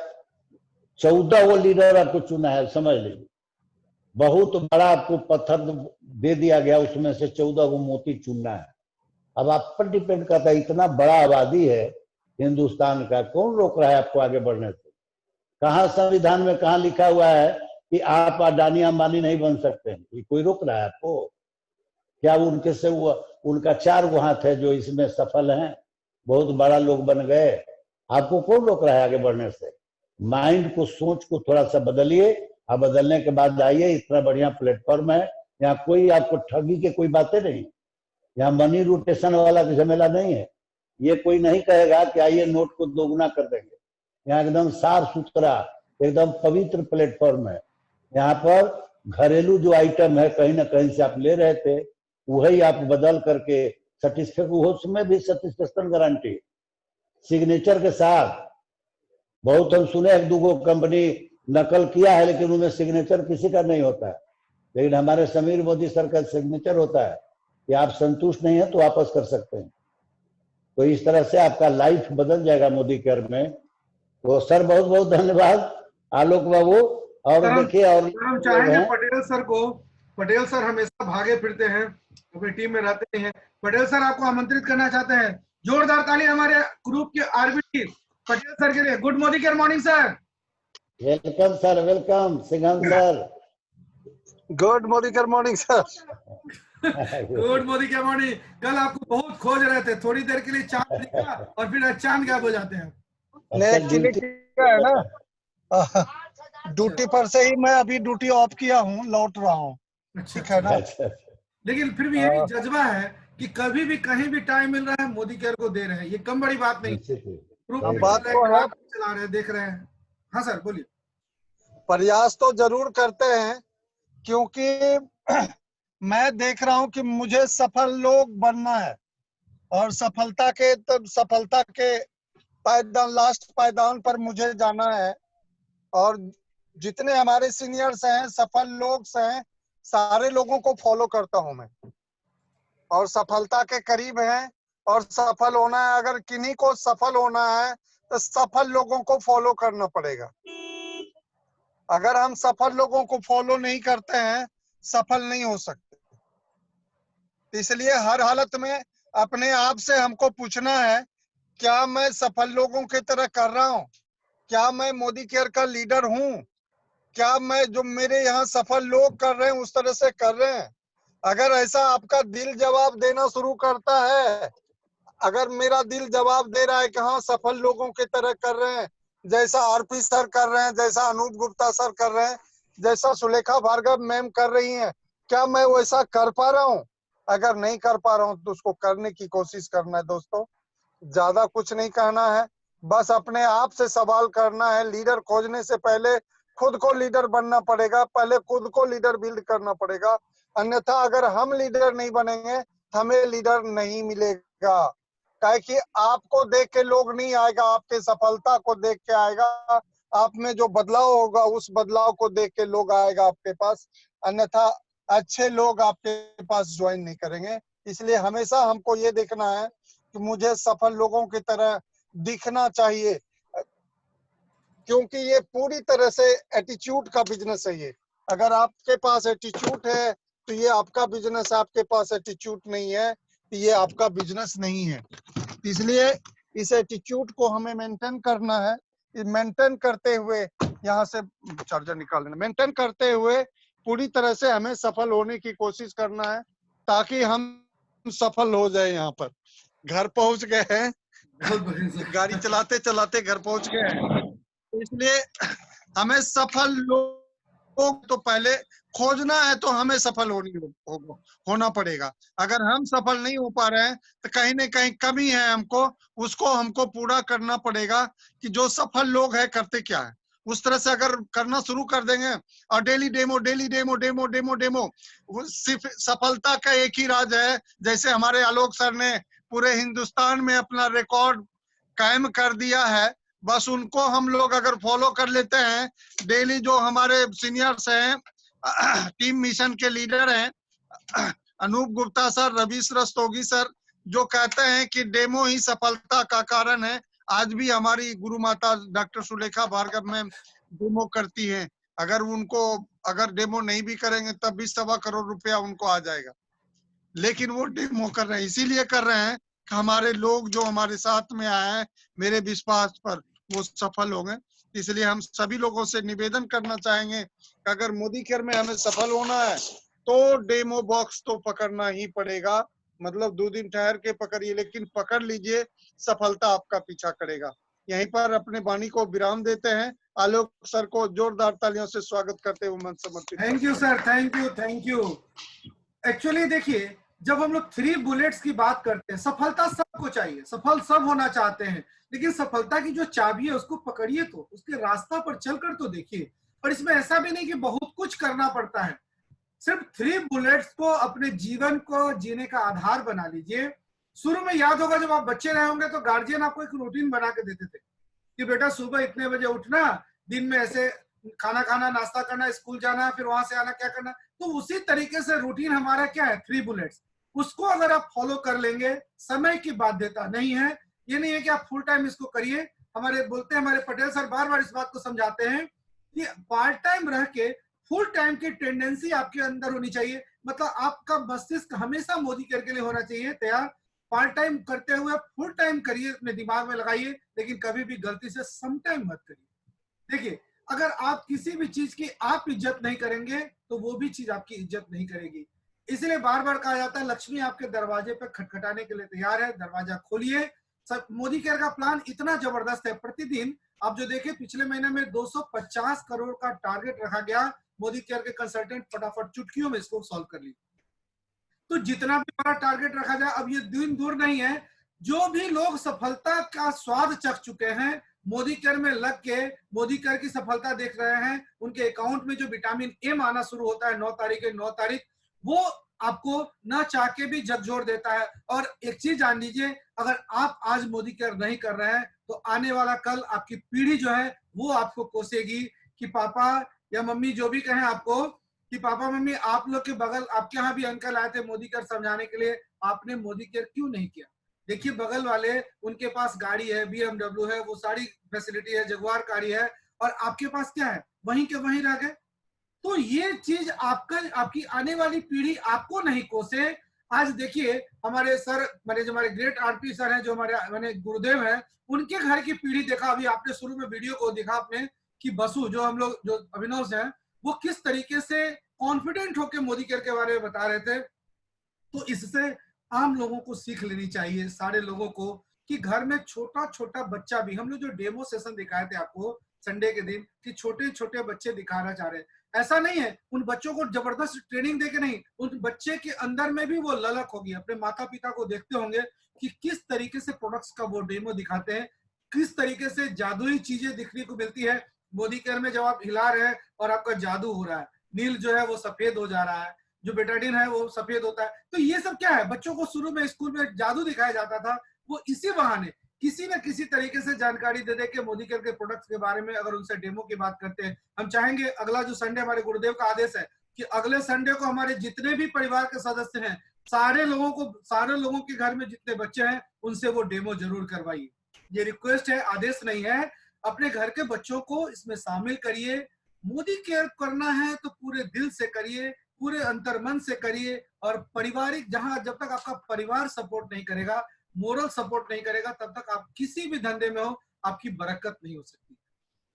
14 गो लीडर आपको चुना है, समझ लीजिए बहुत बड़ा आपको पत्थर दे दिया गया, उसमें से 14 गो मोती चुनना है। अब आप पर डिपेंड करता है, इतना बड़ा आबादी है हिंदुस्तान का, कौन रोक रहा है आपको आगे बढ़ने से? कहाँ संविधान में कहाँ लिखा हुआ है कि आप अडानी अंबानी नहीं बन सकते हैं? ये कोई रोक रहा है आपको? क्या उनके से उनका 4 गो हाथ है जो इसमें सफल हैं, बहुत बड़ा लोग बन गए। आपको कौन रोक रहा है आगे बढ़ने से? माइंड को, सोच को थोड़ा सा बदलिए, और बदलने के बाद आइए। इतना बढ़िया प्लेटफॉर्म है, यहाँ कोई आपको ठगी के कोई बातें नहीं, यहाँ मनी रोटेशन वाला झमेला नहीं है। ये कोई नहीं कहेगा कि आइए नोट को दोगुना कर देंगे। यहाँ एकदम साफ सुथरा, एकदम पवित्र प्लेटफॉर्म है। यहाँ पर घरेलू जो आइटम है कहीं ना कहीं से आप ले रहे थे, वही आप बदल करके उसमें भी सैटिस्फैक्शन गारंटी सिग्नेचर के साथ। बहुत हम सुने एक दो कंपनी नकल किया है, लेकिन उनमें सिग्नेचर किसी का नहीं होता है। लेकिन हमारे समीर मोदी सर का सिग्नेचर होता है कि आप संतुष्ट नहीं है तो वापस कर सकते हैं। तो इस तरह से आपका लाइफ बदल जाएगा मोदी केयर में। तो सर बहुत बहुत धन्यवाद आलोक बाबू। और देखिए, और हम चाहेंगे पटेल सर को, पटेल सर हमेशा भागे फिरते हैं, अपनी टीम में रहते हैं। पटेल सर आपको आमंत्रित करना चाहते हैं। जोरदार ताली हमारे ग्रुप के आरबीटी पटेल सर के लिए। Good Modi care morning sir. Welcome sir, welcome Singham sir. Good Modi care morning sir. Good Modi care morning. कल आपको बहुत खोज रहे थे, थोड़ी देर के लिए चांद दिखा और फिर अचानक गायब हो जाते हैं। एक्चुअली क्या है ना, ड्यूटी पर से ही मैं अभी ड्यूटी ऑफ किया हूँ, लौट रहा हूँ। ठीक है ना। लेकिन फिर भी यही जज्बा है कि कभी भी कहीं भी टाइम मिल रहा है मोदी केयर को दे रहे हैं, ये कम बड़ी बात नहीं। बात तो है, चला रहे देख रहे हैं। हाँ सर बोलिए। प्रयास तो जरूर करते हैं, क्योंकि मैं देख रहा हूँ कि मुझे सफल लोग बनना है और सफलता के पायदान, लास्ट पायदान पर मुझे जाना है। और जितने हमारे सीनियर्स हैं, सफल लोग हैं, सारे लोगों को फॉलो करता हूं मैं और सफलता के करीब हैं। और सफल होना है, अगर किन्हीं को सफल होना है तो सफल लोगों को फॉलो करना पड़ेगा। अगर हम सफल लोगों को फॉलो नहीं करते हैं, सफल नहीं हो सकते। इसलिए हर हालत में अपने आप से हमको पूछना है, क्या मैं सफल लोगों की तरह कर रहा हूं? क्या मैं मोदी केयर का लीडर हूं? क्या मैं जो मेरे यहाँ सफल लोग कर रहे हैं उस तरह से कर रहे हैं? अगर ऐसा आपका दिल जवाब देना शुरू करता है, अगर मेरा दिल जवाब दे रहा है कि हाँ सफल लोगों की तरह कर रहे हैं, जैसा आरपी सर कर रहे हैं, जैसा अनूप गुप्ता सर कर रहे हैं, जैसा सुलेखा भार्गव मैम कर रही हैं, क्या मैं वैसा कर पा रहा हूँ? अगर नहीं कर पा रहा हूँ तो उसको करने की कोशिश करना है दोस्तों। ज्यादा कुछ नहीं कहना है, बस अपने आप से सवाल करना है। लीडर खोजने से पहले खुद को लीडर बनना पड़ेगा, पहले खुद को लीडर बिल्ड करना पड़ेगा। अन्यथा अगर हम लीडर नहीं बनेंगे तो हमें लीडर नहीं मिलेगा। काहे कि आपको देख के लोग नहीं आएगा, आपके सफलता को देख के आएगा। आप में जो बदलाव होगा उस बदलाव को देख के लोग आएगा आपके पास, अन्यथा अच्छे लोग आपके पास ज्वाइन नहीं करेंगे। इसलिए हमेशा हमको ये देखना है कि मुझे सफल लोगों की तरह दिखना चाहिए, क्योंकि ये पूरी तरह से एटीट्यूड का बिजनेस है। ये अगर आपके पास एटीट्यूड है तो ये आपका बिजनेस, आपके पास एटीट्यूड नहीं है तो ये आपका बिजनेस नहीं है। इसलिए इस एटीट्यूड को हमें मेंटेन करना है। मेंटेन करते हुए, यहाँ से चार्जर निकाल लेना, मेंटेन करते हुए पूरी तरह से हमें सफल होने की कोशिश करना है, ताकि हम सफल हो जाए। यहाँ पर घर पहुंच गए हैं, गाड़ी चलाते चलाते घर पहुंच गए हैं। इसलिए हमें सफल लोग तो पहले खोजना है, तो हमें सफल होना पड़ेगा। अगर हम सफल नहीं हो पा रहे हैं तो कहीं ना कहीं कमी है उसको हमको पूरा करना पड़ेगा कि जो सफल लोग हैं करते क्या है। उस तरह से अगर करना शुरू कर देंगे और daily demo daily demo demo demo demo, सिर्फ सफलता का एक ही राज है। जैसे हमारे आलोक सर ने पूरे हिंदुस्तान में अपना रिकॉर्ड कायम कर दिया है, बस उनको हम लोग अगर फॉलो कर लेते हैं, डेली जो हमारे सीनियर्स हैं, टीम मिशन के लीडर हैं, अनूप गुप्ता सर, रवि रस्तोगी सर, जो कहते हैं कि डेमो ही सफलता का कारण है। आज भी हमारी गुरु माता doctor Sulekha Bhargav ma'am demo करती हैं। अगर डेमो नहीं भी करेंगे तब भी 1.25 करोड़ रुपया उनको आ जाएगा। लेकिन वो डेमो कर रहे हैं, इसीलिए कर रहे हैं कि हमारे लोग जो हमारे साथ में आए हैं, मेरे विश्वास पर वो सफल हो गए। इसलिए हम सभी लोगों से निवेदन करना चाहेंगे कि अगर मोदी केयर में हमें सफल होना है तो डेमो बॉक्स तो पकड़ना ही पड़ेगा। मतलब 2 दिन ठहर के पकड़िए, लेकिन पकड़ लीजिए, सफलता आपका पीछा करेगा। यहीं पर अपने वाणी को विराम देते हैं। आलोक सर को जोरदार तालियों से स्वागत करते हुए मन समर्पित। Thank you sir, thank you. Actually देखिए, जब हम लोग 3 बुलेट्स की बात करते हैं, सफलता सबको चाहिए, सफल सब होना चाहते हैं, लेकिन सफलता की जो चाबी है उसको पकड़िए, तो उसके रास्ता पर चलकर तो देखिए। और इसमें ऐसा भी नहीं कि बहुत कुछ करना पड़ता है, सिर्फ 3 बुलेट्स को अपने जीवन को जीने का आधार बना लीजिए। शुरू में याद होगा जब आप बच्चे रहे होंगे तो गार्जियन आपको एक रूटीन बना के देते थे कि बेटा सुबह इतने बजे उठना, दिन में ऐसे खाना खाना, नाश्ता करना, स्कूल जाना, फिर वहां से आना, क्या करना। तो उसी तरीके से रूटीन हमारा क्या है, 3 बुलेट्स, उसको अगर आप फॉलो कर लेंगे, समय की बाध्यता नहीं है। ये नहीं है कि आप फुल टाइम इसको करिए। हमारे बोलते हैं, हमारे पटेल सर बार बार इस बात को समझाते हैं कि पार्ट टाइम रह के फुल टाइम की टेंडेंसी आपके अंदर होनी चाहिए। मतलब आपका मस्तिष्क हमेशा मोदी केयर के लिए होना चाहिए तैयार। पार्ट टाइम करते हुए फुल टाइम करिए, अपने दिमाग में लगाइए, लेकिन कभी भी गलती से सम टाइम मत करिए। देखिए, अगर आप किसी भी चीज की आप इज्जत नहीं करेंगे तो वो भी चीज आपकी इज्जत नहीं करेगी। इसलिए बार बार कहा जाता है लक्ष्मी आपके दरवाजे पे खटखटाने के लिए तैयार है, दरवाजा खोलिए। सब मोदी केयर का प्लान इतना जबरदस्त है, प्रतिदिन आप जो देखें पिछले महीने में 250 करोड़ का टारगेट रखा गया। मोदी केयर के कंसल्टेंट फटाफट चुटकियों में इसको सॉल्व कर ली। तो जितना भी बड़ा टारगेट रखा जाए, अब ये दिन दूर नहीं है, जो भी लोग सफलता का स्वाद चख चुके हैं, मोदी केयर में लग के मोदी केयर की सफलता देख रहे हैं, उनके अकाउंट में जो विटामिन ए आना शुरू होता है 9 तारीख, वो आपको ना चाह के भी झकझोर देता है। और एक चीज जान लीजिए, अगर आप आज मोदी केयर नहीं कर रहे हैं तो आने वाला कल आपकी पीढ़ी जो है वो आपको कोसेगी कि पापा या मम्मी जो भी कहें आपको कि पापा मम्मी आप लोग के बगल आपके यहाँ भी अंकल आए थे मोदी केयर समझाने के लिए, आपने मोदी केयर क्यों नहीं किया। देखिए बगल वाले, उनके पास गाड़ी है, BMW है, वो सारी फैसिलिटी है, जगुआर गाड़ी है, और आपके पास क्या है, वहीं के वहीं रह गए। तो ये चीज आपकी आने वाली पीढ़ी आपको नहीं कोसे। आज देखिए हमारे सर, जो हमारे ग्रेट RP सर हैं, जो हमारे गुरुदेव हैं, उनके घर की पीढ़ी देखा, अभी आपने शुरू में वीडियो को देखा आपने कि बसु जो हम लोग जो अभिनव से हैं, वो किस तरीके से कॉन्फिडेंट होकर मोदी केयर के बारे में बता रहे थे। तो इससे आम लोगों को सीख लेनी चाहिए, सारे लोगों को, कि घर में छोटा छोटा बच्चा भी, हम लोग जो डेमो सेशन दिखाए थे आपको संडे के दिन, कि छोटे छोटे बच्चे दिखाना चाह रहे हैं, ऐसा नहीं है उन बच्चों को जबरदस्त ट्रेनिंग देके नहीं, उन बच्चे के अंदर में भी वो ललक होगी। अपने माता पिता को देखते होंगे कि किस तरीके से प्रोडक्ट्स का वो डेमो दिखाते हैं, किस तरीके से जादुई चीजें दिखने को मिलती है। मोदी केयर में जब आप हिला रहे हैं और आपका जादू हो रहा है, नील जो है वो सफेद हो जा रहा है, जो बेटाडीन है वो सफेद होता है। तो ये सब क्या है, बच्चों को शुरू में स्कूल में जादू दिखाया जाता था, वो इसी बहाने किसी न किसी तरीके से जानकारी दे दे के मोदी केयर के प्रोडक्ट्स के बारे में अगर उनसे डेमो की बात करते हैं। हम चाहेंगे अगला जो संडे, हमारे गुरुदेव का आदेश है कि अगले संडे को हमारे जितने भी परिवार के सदस्य हैं, सारे लोगों के घर में जितने बच्चे हैं, उनसे वो डेमो जरूर करवाइए। ये रिक्वेस्ट है, आदेश नहीं है। अपने घर के बच्चों को इसमें शामिल करिए। मोदी केयर करना है तो पूरे दिल से करिए, पूरे अंतर्मन से करिए। और पारिवारिक, जब तक आपका परिवार सपोर्ट नहीं करेगा, मोरल सपोर्ट नहीं करेगा, तब तक आप किसी भी धंधे में हो, आपकी बरकत नहीं हो सकती।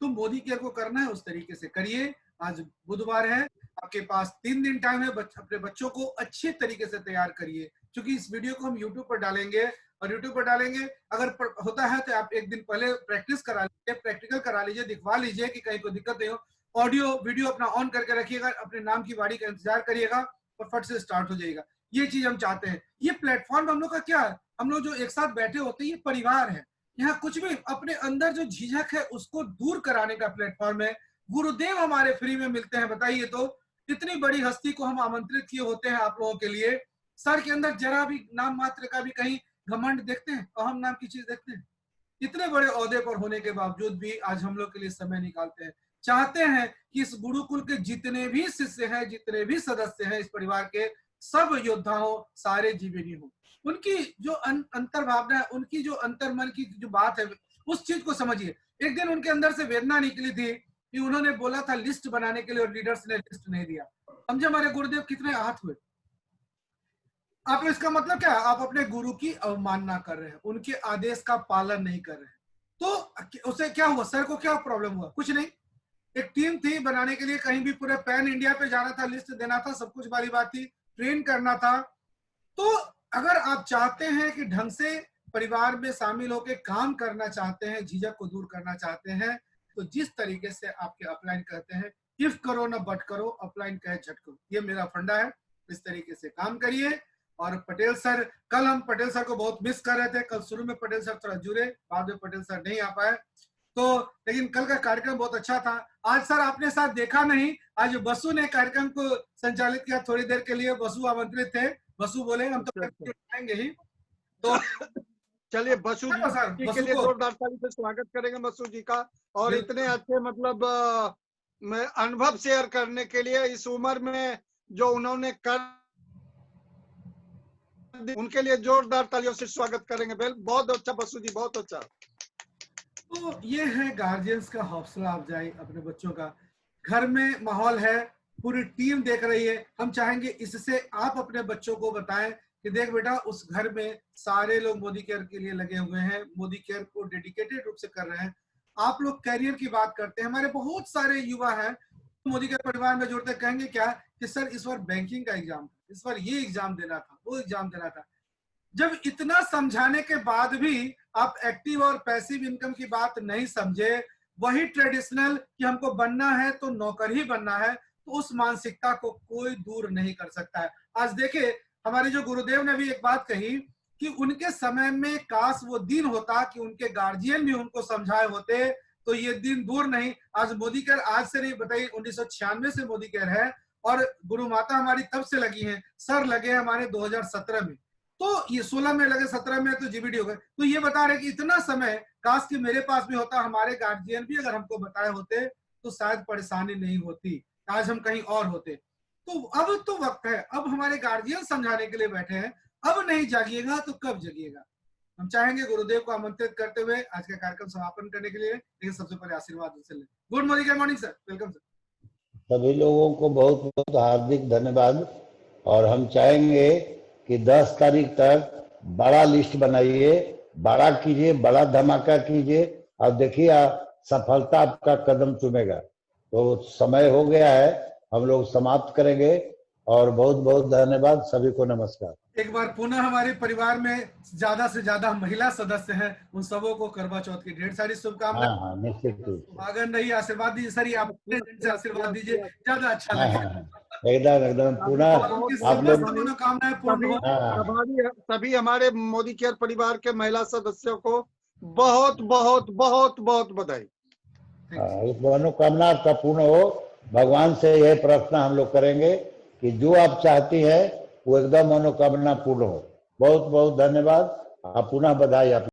तो मोदी केयर को करना है उस तरीके से करिए। आज बुधवार है, आपके पास 3 दिन टाइम है, अपने बच्चों को अच्छे तरीके से तैयार करिए। क्योंकि इस वीडियो को हम यूट्यूब पर डालेंगे, और यूट्यूब पर डालेंगे, अगर होता है तो आप एक दिन पहले प्रैक्टिस करा लीजिए, प्रैक्टिकल करा लीजिए, दिखवा लीजिए कि कहीं कोई दिक्कत नहीं हो। ऑडियो वीडियो अपना ऑन करके रखिएगा, अपने नाम की बारी का इंतजार करिएगा और फट से स्टार्ट हो जाएगा। ये चीज हम चाहते हैं। ये प्लेटफॉर्म हम लोग का क्या है, हम लोग जो एक साथ बैठे होते हैं, ये परिवार है। यहाँ कुछ भी अपने अंदर जो झिझक है उसको दूर कराने का प्लेटफॉर्म है। गुरुदेव हमारे फ्री में मिलते हैं, बताइए तो। इतनी बड़ी हस्ती को हम आमंत्रित किए होते हैं आप लोगों के लिए। सर के अंदर जरा भी नाम मात्र का भी कहीं घमंड देखते हैं, अहम नाम की चीज देखते हैं? इतने बड़े ओहदे पर होने के बावजूद भी आज हम लोग के लिए समय निकालते हैं। चाहते हैं कि इस गुरुकुल के जितने भी शिष्य हैं, जितने भी सदस्य हैं इस परिवार के, सब योद्धा हो, सारे जीवनी हो। उनकी जो अंतर भावना है, उनकी जो अंतर्मन की जो बात है, उस चीज को समझिए। एक दिन उनके अंदर से वेदना निकली थी कि उन्होंने बोला था लिस्ट बनाने के लिए और लीडर्स ने लिस्ट नहीं दिया। समझे हमारे गुरुदेव कितने आहत हुए। आप इसका मतलब क्या है, आप अपने गुरु की अवमानना कर रहे हैं, उनके आदेश का पालन नहीं कर रहे हैं। तो उसे क्या हुआ, सर को क्या प्रॉब्लम हुआ? कुछ नहीं। एक टीम थी बनाने के लिए, कहीं भी पूरे पैन इंडिया पे जाना था, लिस्ट देना था, सब कुछ वाली बात थी, ट्रेन करना था। तो अगर आप चाहते हैं कि ढंग से परिवार में शामिल होकर काम करना चाहते हैं, झिझक को दूर करना चाहते हैं, तो जिस तरीके से आपके अपलाइन कहते हैं, इफ करो ना बट करो, अपलाइन कहे झट करो, ये मेरा फंडा है। इस तरीके से काम करिए। और पटेल सर, कल हम पटेल सर को बहुत मिस कर रहे थे। कल शुरू में पटेल सर थोड़ा जुड़े, बाद में पटेल सर नहीं आ पाए, तो लेकिन कल का कार्यक्रम बहुत अच्छा था। आज सर आपने साथ देखा नहीं, आज बसु ने कार्यक्रम को संचालित किया थोड़ी देर के लिए। बसु आमंत्रित थे, बसु बोले हम तो आएंगे ही। तो चलिए बसु जी सर, के बसु लिए को जोरदार ताली से स्वागत करेंगे बसु जी का। और इतने अच्छे मतलब मैं अनुभव शेयर करने के लिए इस उम्र में जो उन्होंने कर, उनके लिए जोरदार तालियों से स्वागत करेंगे। बहुत अच्छा बसु जी, बहुत अच्छा। तो ये है गार्जियंस का हौसला अफजाई अपने बच्चों का। घर में माहौल है, पूरी टीम देख रही है। हम चाहेंगे इससे आप अपने बच्चों को बताएं कि देख बेटा, उस घर में सारे लोग मोदी केयर के लिए लगे हुए हैं, मोदी केयर को डेडिकेटेड रूप से कर रहे हैं। आप लोग करियर की बात करते हैं, हमारे बहुत सारे युवा हैं मोदी केयर परिवार में जुड़ते, कहेंगे क्या कि सर इस बार बैंकिंग का एग्जाम, इस बार ये एग्जाम देना था, वो एग्जाम देना था। जब इतना समझाने के बाद भी आप एक्टिव और पैसिव इनकम की बात नहीं समझे, वही ट्रेडिशनल कि हमको बनना है तो नौकर ही बनना है, तो उस मानसिकता को कोई दूर नहीं कर सकता है। आज देखिए, हमारे जो गुरुदेव ने भी एक बात कही कि उनके समय में काश वो दिन होता कि उनके गार्जियन भी उनको समझाए होते, तो ये दिन दूर नहीं। आज मोदी केयर आज से नहीं, बताइए 1996 से मोदी केयर है, और गुरु माता हमारी तब से लगी हैं। सर लगे हमारे 2017 में, तो ये 16 में लगे, 17 में तो जीबीडी हो गए। तो ये बता रहे कि इतना समय काश कि मेरे पास भी होता, हमारे गार्जियन भी अगर हमको बताए होते तो शायद परेशानी नहीं होती, आज हम कहीं और होते। तो अब तो वक्त है, अब हमारे गार्जियन समझाने के लिए बैठे हैं। अब नहीं जागिएगा तो कब जगिएगा। हम चाहेंगे गुरुदेव को आमंत्रित करते हुए आज का कार्यक्रम समापन करने के लिए, लेकिन सबसे पहले आशीर्वाद उनसे लें। Good Modi care morning sir, welcome sir. सभी लोगों को बहुत बहुत हार्दिक धन्यवाद। और हम चाहेंगे कि 10 तारीख तक बड़ा लिस्ट बनाइए, बड़ा कीजिए, बड़ा धमाका कीजिए, और देखिए सफलता आपका कदम चूमेगा। तो समय हो गया है, हम लोग समाप्त करेंगे। और बहुत बहुत धन्यवाद, सभी को नमस्कार। एक बार पुनः हमारे परिवार में ज्यादा से ज्यादा महिला सदस्य हैं, उन सबों को करवा चौथ की ढेर सारी शुभकामनाएं। हाँ, निश्चित रूप से। आगन रही, आशीर्वाद दीजिए सर, आप से आशीर्वाद दीजिए, ज्यादा अच्छा हाँ, लगेगा। हाँ, एकदम पुनः आप लोग मनोकामनाएं पूर्ण हो। सभी हमारे मोदी केयर परिवार के महिला सदस्यों को बहुत बहुत बहुत बहुत बधाई। इस मनोकामना आपका पूर्ण हो। भगवान से यह प्रार्थना हम लोग करेंगे कि जो आप चाहती हैं वो एकदम मनोकामना पूर्ण हो। बहुत बहुत धन्यवाद, आप पुनः बधाई आप